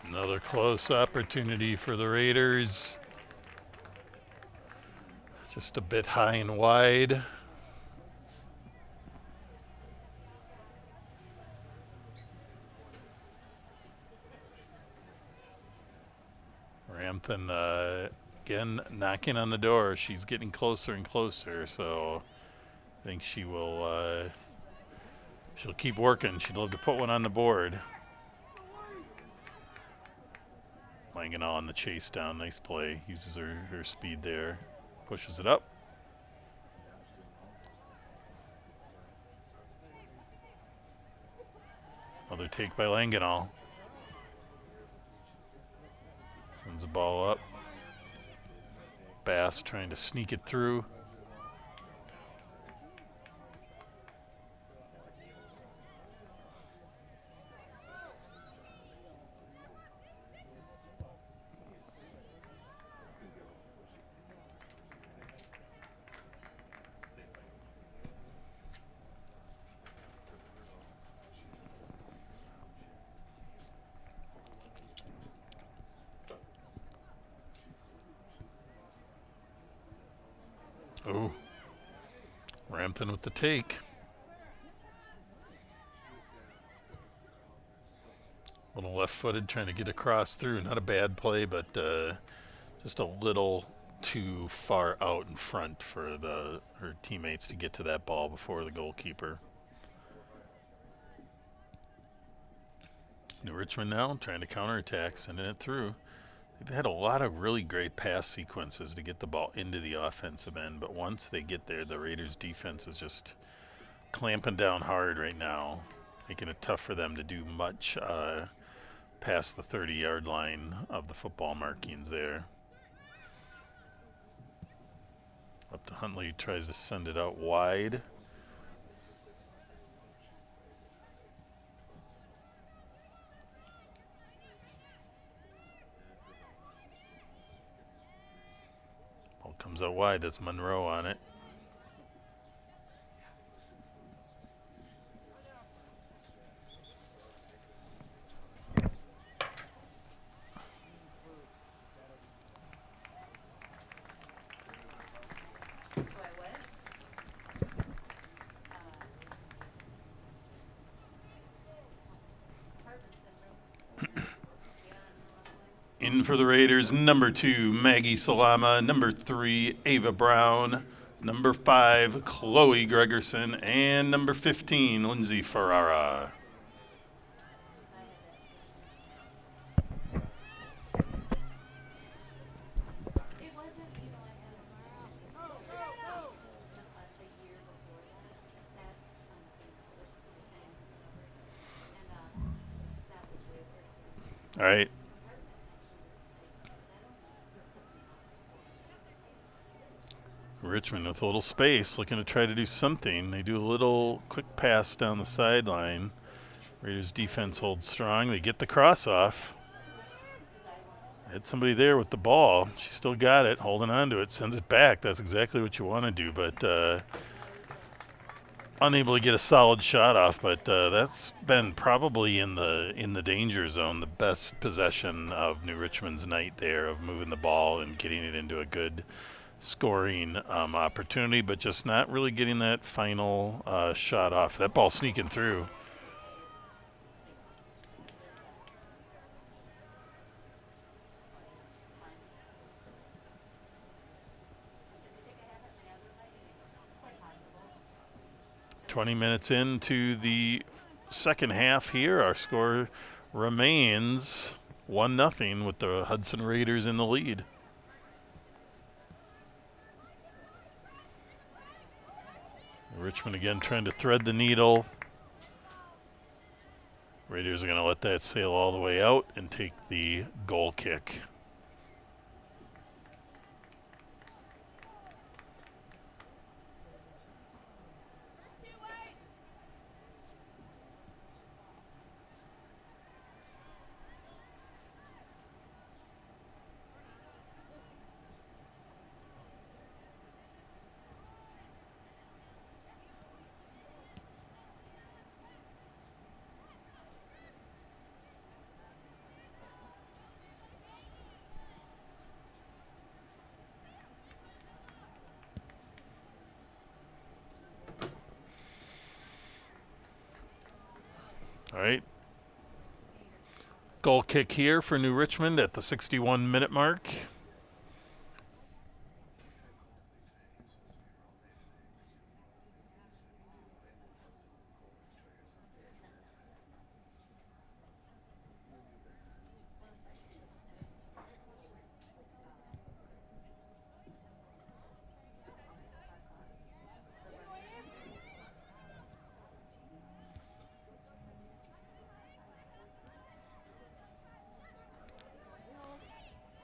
Another close opportunity for the Raiders. Just a bit high and wide. Ramthen again knocking on the door. She's getting closer and closer, so I think she'll keep working. She'd love to put one on the board. Langenau on the chase down. Nice play. Uses her speed there. Pushes it up. Another take by Langenau. Sends the ball up. Bass trying to sneak it through. Oh, Rampton with the take. A little left-footed, trying to get across through. Not a bad play, but just a little too far out in front for her teammates to get to that ball before the goalkeeper. New Richmond now trying to counterattack, sending it through. They've had a lot of really great pass sequences to get the ball into the offensive end, but once they get there, the Raiders' defense is just clamping down hard right now, making it tough for them to do much past the 30-yard line of the football markings there. Up to Huntley, tries to send it out wide. Comes out wide. That's Monroe on it. In for the Raiders, number 2, Maggie Salama. Number 3, Ava Brown. Number 5, Chloe Gregerson. And number 15, Lindsay Ferrara. All right. Richmond with a little space, looking to try to do something. They do a little quick pass down the sideline. Raiders defense holds strong. They get the cross off. Had somebody there with the ball. She still got it, holding on to it, sends it back. That's exactly what you want to do, but unable to get a solid shot off. But that's been probably in the danger zone, the best possession of New Richmond's night there, of moving the ball and getting it into a good scoring opportunity, but just not really getting that final shot off. That ball sneaking through. "20 minutes into the second half here. Our score remains 1-0 with the Hudson Raiders in the lead. Richmond again trying to thread the needle. Raiders are going to let that sail all the way out and take the goal kick. All right. Goal kick here for New Richmond at the 61-minute mark.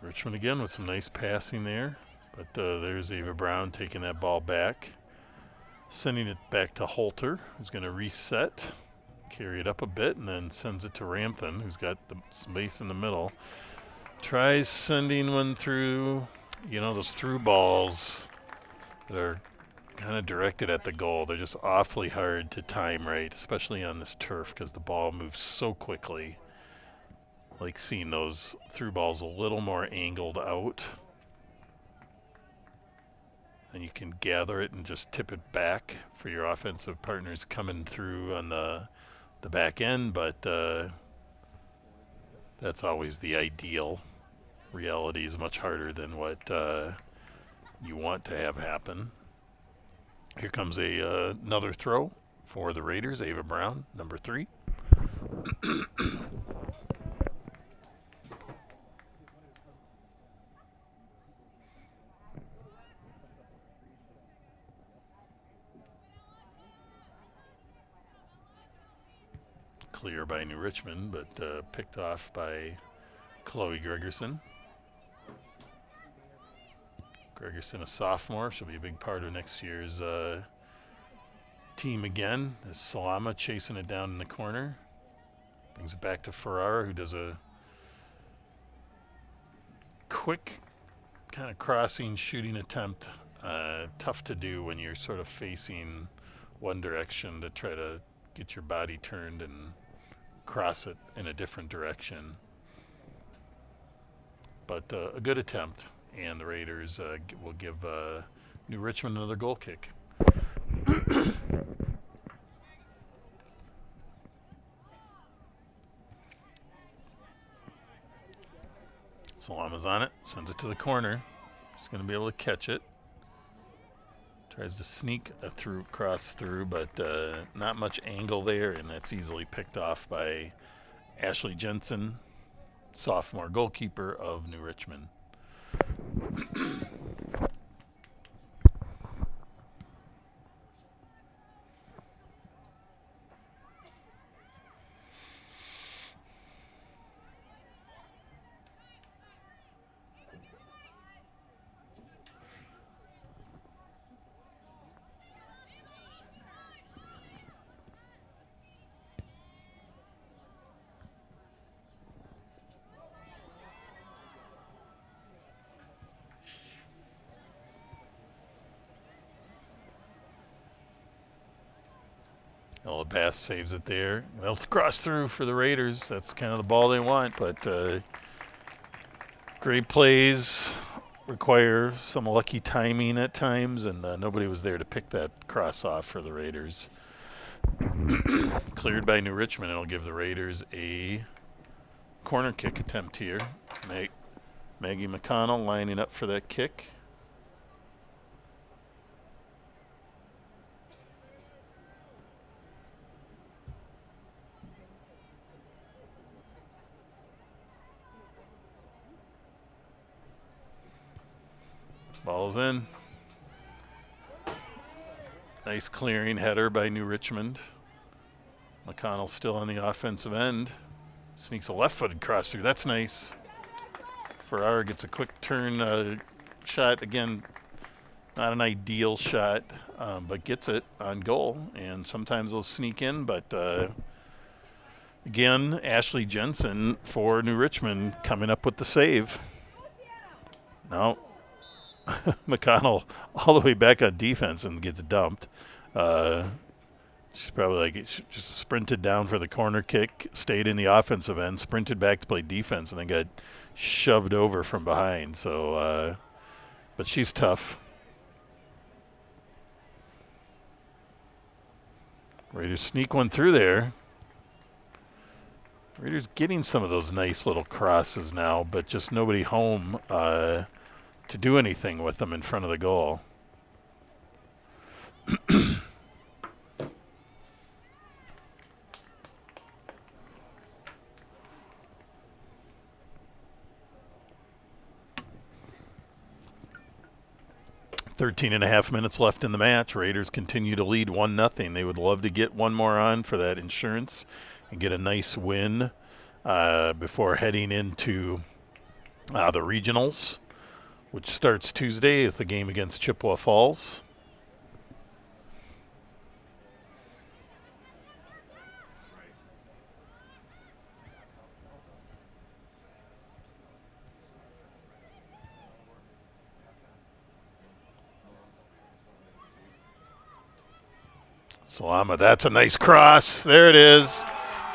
Richmond again with some nice passing there, but there's Ava Brown taking that ball back, sending it back to Holter, who's going to reset, carry it up a bit, and then sends it to Ramthen, who's got the space in the middle. Tries sending one through, those through balls that are kind of directed at the goal. They're just awfully hard to time right, especially on this turf, because the ball moves so quickly. Like seeing those through balls a little more angled out, and you can gather it and just tip it back for your offensive partners coming through on the back end, but that's always the ideal. Reality is much harder than what you want to have happen. Here comes another throw for the Raiders. Ava Brown, number 3. Clear by New Richmond, but picked off by Chloe Gregerson. Gregerson, a sophomore. She'll be a big part of next year's team again. As Salama chasing it down in the corner. Brings it back to Ferrara, who does a quick kind of crossing shooting attempt. Tough to do when you're sort of facing one direction to try to get your body turned and cross it in a different direction. But a good attempt, and the Raiders will give New Richmond another goal kick. Salama's on it, sends it to the corner. She's going to be able to catch it. Tries to sneak cross through, but not much angle there, and that's easily picked off by Ashley Jensen, sophomore goalkeeper of New Richmond. Bass saves it there. Well, cross through for the Raiders. That's kind of the ball they want, but great plays require some lucky timing at times, and nobody was there to pick that cross off for the Raiders. Cleared by New Richmond. It'll give the Raiders a corner kick attempt here. Maggie McConnell lining up for that kick. Ball's in. Nice clearing header by New Richmond. McConnell still on the offensive end. Sneaks a left-footed cross through. That's nice. Farrar gets a quick turn shot. Again, not an ideal shot, but gets it on goal. And sometimes they'll sneak in, but again, Ashley Jensen for New Richmond coming up with the save. Now, McConnell all the way back on defense and gets dumped. She's probably just sprinted down for the corner kick, stayed in the offensive end, sprinted back to play defense, and then got shoved over from behind. So, but she's tough. Raiders sneak one through there. Raiders getting some of those nice little crosses now, but just nobody home to do anything with them in front of the goal. 13.5 minutes left in the match. Raiders continue to lead 1-0. They would love to get one more on for that insurance and get a nice win before heading into the regionals, which starts Tuesday with the game against Chippewa Falls. Salama, that's a nice cross. There it is.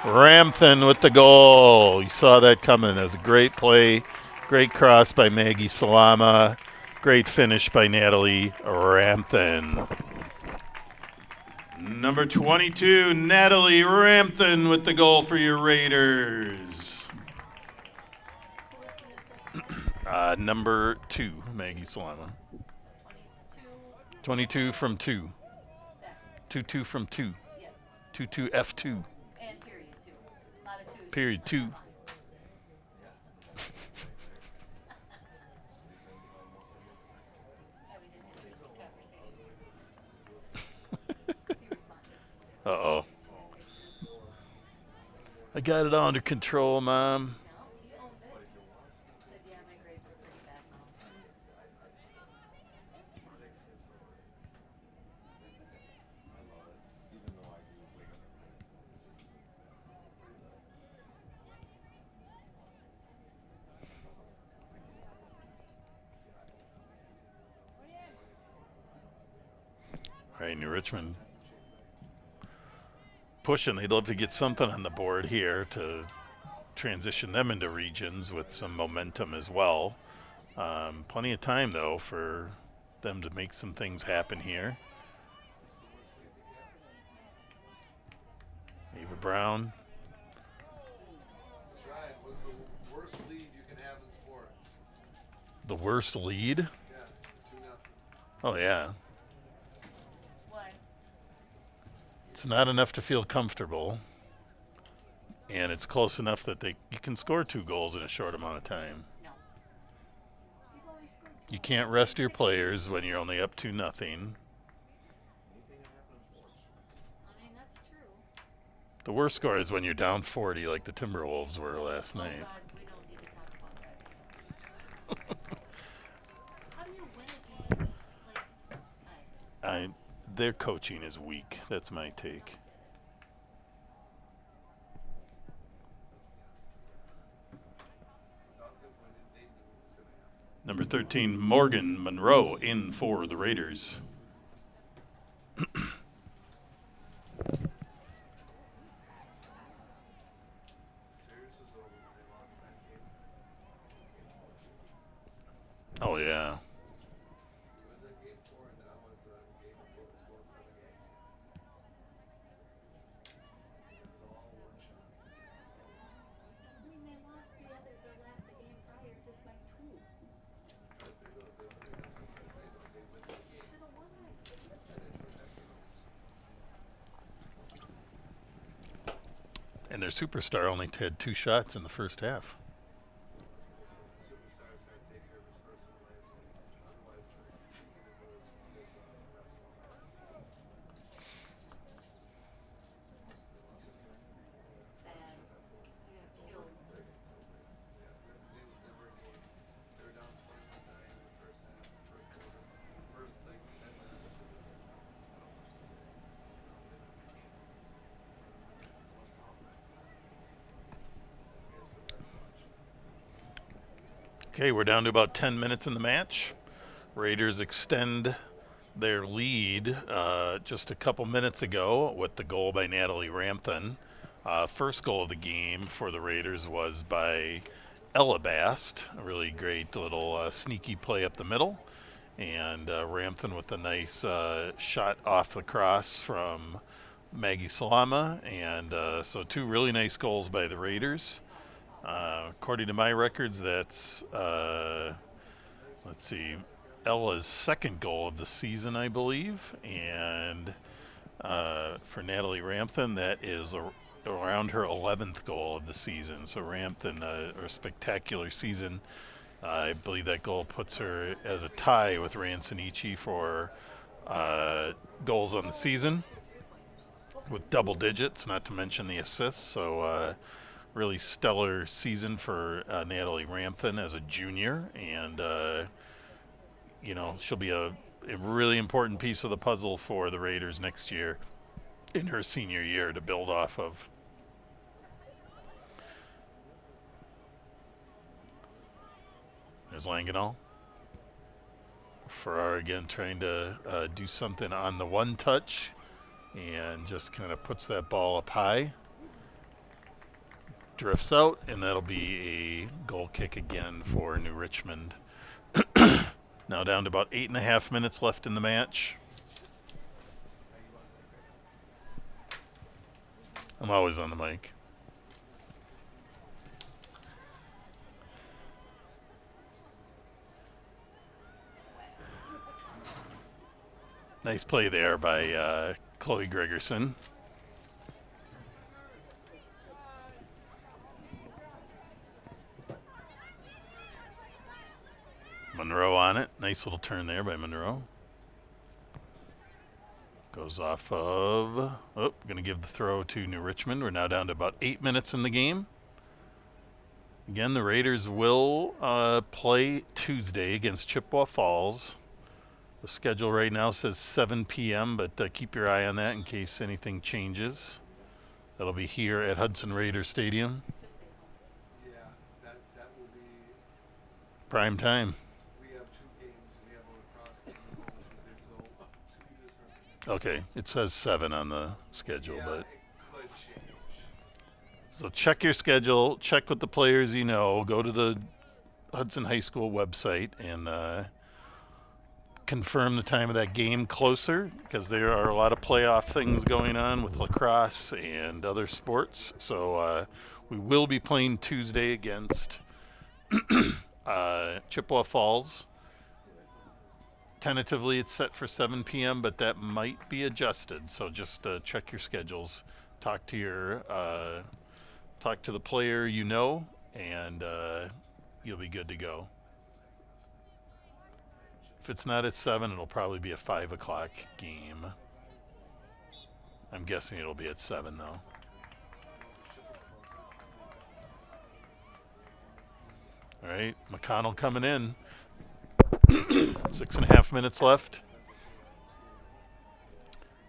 Ramthen with the goal. You saw that coming. It was a great play. Great cross by Maggie Salama. Great finish by Natalie Ramthen. Number 22, Natalie Ramthen with the goal for your Raiders. Number 2, Maggie Salama. 22 from 2. 2-2 from 2. 2-2 F2. And period 2. A lot of 2s. Period 2. Uh-oh. I got it all under control, Mom. Right, New Richmond pushing. They'd love to get something on the board here to transition them into regions with some momentum as well. Plenty of time, though, for them to make some things happen here. Eva Brown. Shine, what's the worst lead you can have in sport? The worst lead? Yeah, 2-0. Oh, yeah. Why? It's not enough to feel comfortable. And it's close enough that you can score 2 goals in a short amount of time. No. You've always scored two. You can't rest your players when you're only up 2-0. Anything can happen in sports. I mean, that's true. The worst score is when you're down 40 like the Timberwolves were last Oh night. God, we don't need to talk about that. How do you win a game? Like, Their coaching is weak. That's my take. Without them winning, they knew what was going to happen. Number 13, Morgan Monroe in for the Raiders. Series was over when they lost that game. Oh, yeah. When the game 4 and now is the game of going 7 games. It was all one shot. I mean, they lost the game prior just by 2. I say they win the game. Should have won it. And it's for extra goals. And their superstar only had 2 shots in the first half. The superstar's got to take care of his personal life. Otherwise, he can go his Bad. They got killed. It was never a game. They were down 21-9 in the first half, the first quarter. First, like, 10 minutes. Okay, we're down to about 10 minutes in the match. Raiders extend their lead just a couple minutes ago with the goal by Natalie Rampton. First goal of the game for the Raiders was by Ella Bast, a really great little sneaky play up the middle. And Rampton with a nice shot off the cross from Maggie Salama. And so 2 really nice goals by the Raiders. According to my records, that's, let's see, Ella's 2nd goal of the season, I believe. And for Natalie Rampton, that is around her 11th goal of the season. So Rampton, a spectacular season. I believe that goal puts her at a tie with Ransonici for goals on the season with double digits, not to mention the assists. So really stellar season for Natalie Rampton as a junior, and she'll be a really important piece of the puzzle for the Raiders next year in her senior year to build off of. There's Langenau. Farrar again trying to do something on the one touch and just kind of puts that ball up high. Drifts out, and that'll be a goal kick again for New Richmond. Now down to about 8.5 minutes left in the match. I'm always on the mic. Nice play there by Chloe Gregerson. Monroe on it. Nice little turn there by Monroe. Goes off of... Oh, going to give the throw to New Richmond. We're now down to about 8 minutes in the game. Again, the Raiders will play Tuesday against Chippewa Falls. The schedule right now says 7 p.m., but keep your eye on that in case anything changes. That'll be here at Hudson Raider Stadium. Yeah, that will be. Prime time. We have 2 games. We have a lacrosse game on Tuesday, so. Okay, it says 7 on the schedule, Yeah, but it could change. so check your schedule, check with the players you know, go to the Hudson High School website and confirm the time of that game closer because there are a lot of playoff things going on with lacrosse and other sports. So we will be playing Tuesday against Chippewa Falls. Tentatively, it's set for 7 p.m., but that might be adjusted. So just check your schedules. Talk to the player you know, and you'll be good to go. If it's not at 7, it'll probably be a 5 o'clock game. I'm guessing it'll be at 7 though. All right, McConnell coming in. 6.5 minutes left.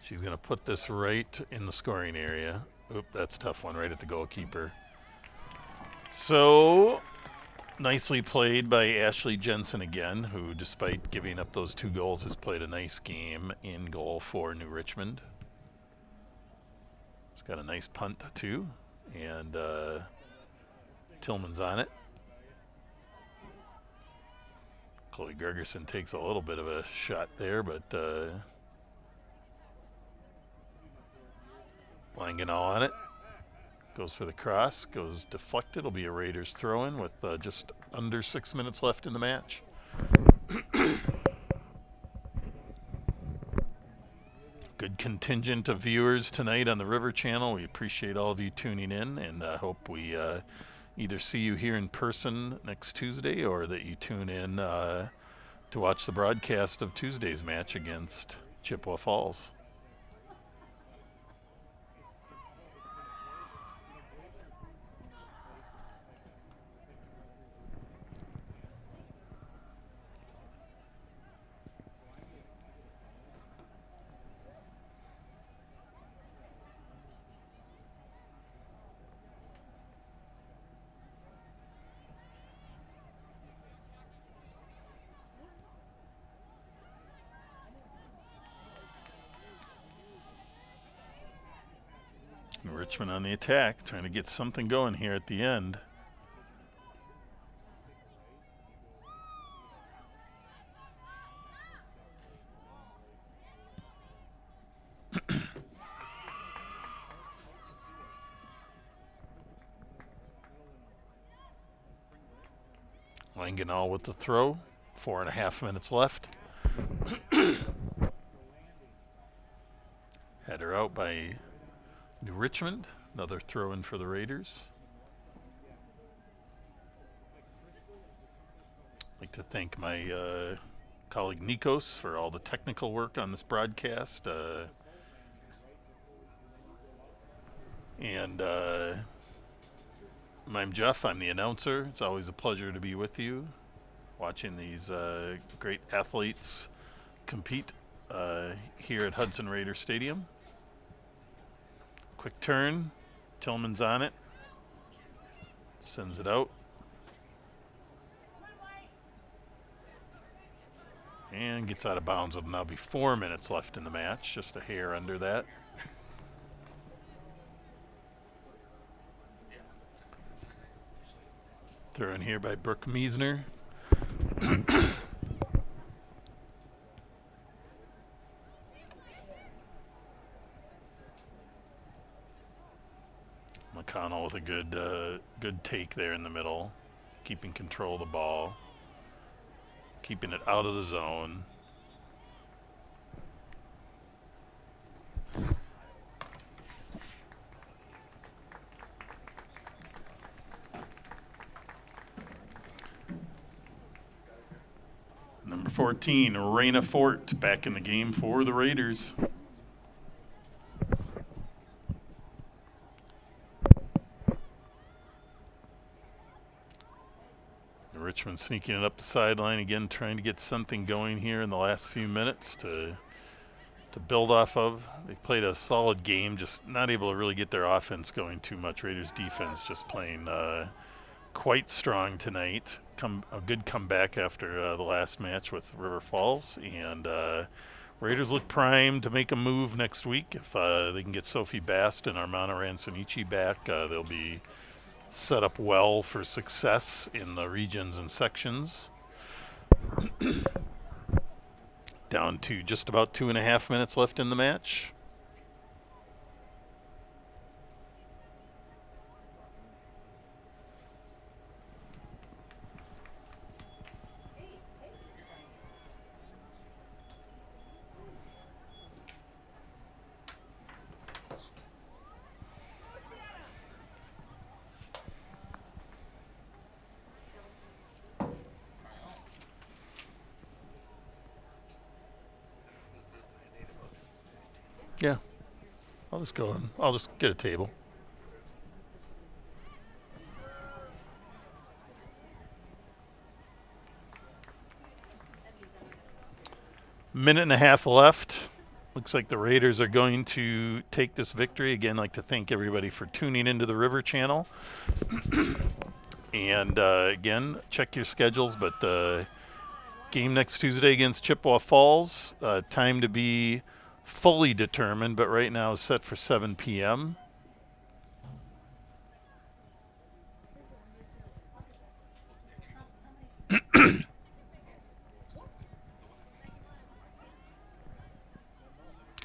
She's going to put this right in the scoring area. Oop, that's a tough one, right at the goalkeeper. So, nicely played by Ashley Jensen again, who, despite giving up those 2 goals, has played a nice game in goal for New Richmond. She's got a nice punt, too, and Tillman's on it. Chloe Gregerson takes a little bit of a shot there, but Langenau on it. Goes for the cross, goes deflected. It'll be a Raiders throw-in with just under 6 minutes left in the match. Good contingent of viewers tonight on the River Channel. We appreciate all of you tuning in, and hope we either see you here in person next Tuesday or that you tune in to watch the broadcast of Tuesday's match against Chippewa Falls. Richmond on the attack, trying to get something going here at the end. Langenau with the throw. 4.5 minutes left. Header out by New Richmond. Another throw in for the Raiders. I'd like to thank my colleague Nikos for all the technical work on this broadcast. And I'm Jeff. I'm the announcer. It's always a pleasure to be with you, watching these great athletes compete here at Hudson Raider Stadium. Quick turn. Tillman's on it. Sends it out. And gets out of bounds. It'll now be 4 minutes left in the match. Just a hair under that. Throw in here by Brooke Meisner. McConnell with a good take there in the middle, keeping control of the ball, keeping it out of the zone. Number 14, Raina Fort, back in the game for the Raiders. Richmond sneaking it up the sideline again, trying to get something going here in the last few minutes to build off of. They played a solid game, just not able to really get their offense going too much. Raiders defense just playing quite strong tonight. A good comeback after the last match with River Falls, and Raiders look primed to make a move next week. If they can get Sophie Bast and Armando Rancinici back, they'll be set up well for success in the regions and sections. Down to just about 2.5 minutes left in the match. Yeah, I'll just go. I'll just get a table. Minute and a half left. Looks like the Raiders are going to take this victory. Again, I'd like to thank everybody for tuning into the River Channel. And again, check your schedules. But game next Tuesday against Chippewa Falls. Time to be fully determined, but right now is set for 7 p.m.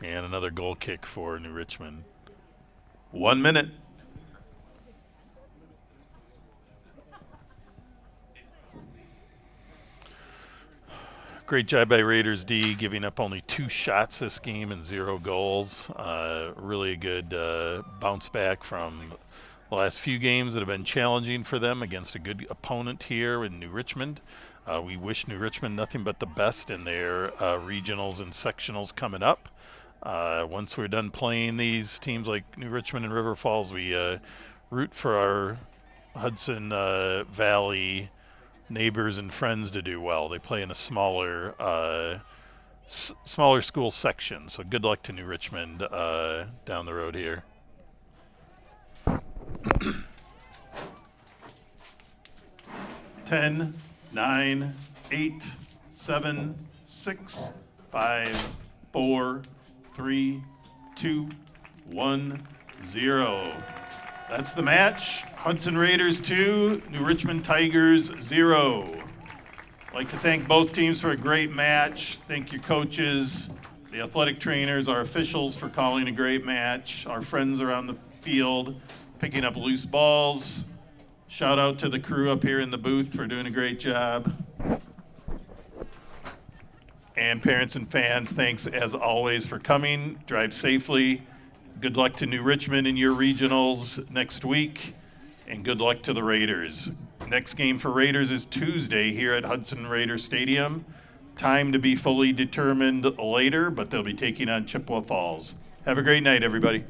And another goal kick for New Richmond. 1 minute. Great job by Raiders D, giving up only 2 shots this game and 0 goals. Really a good bounce back from the last few games that have been challenging for them against a good opponent here in New Richmond. We wish New Richmond nothing but the best in their regionals and sectionals coming up. Once we're done playing these teams like New Richmond and River Falls, we root for our Hudson Valley neighbors and friends to do well. They play in a smaller school section, so good luck to New Richmond down the road here. 10, 9, 8, 7, 6, 5, 4, 3, 2, 1, 0. That's the match. Hudson Raiders 2, New Richmond Tigers 0. I'd like to thank both teams for a great match. Thank your coaches, the athletic trainers, our officials for calling a great match, our friends around the field picking up loose balls. Shout out to the crew up here in the booth for doing a great job. And parents and fans, thanks as always for coming. Drive safely. Good luck to New Richmond in your regionals next week. And good luck to the Raiders. Next game for Raiders is Tuesday here at Hudson Raider Stadium. Time to be fully determined later, but they'll be taking on Chippewa Falls. Have a great night, everybody.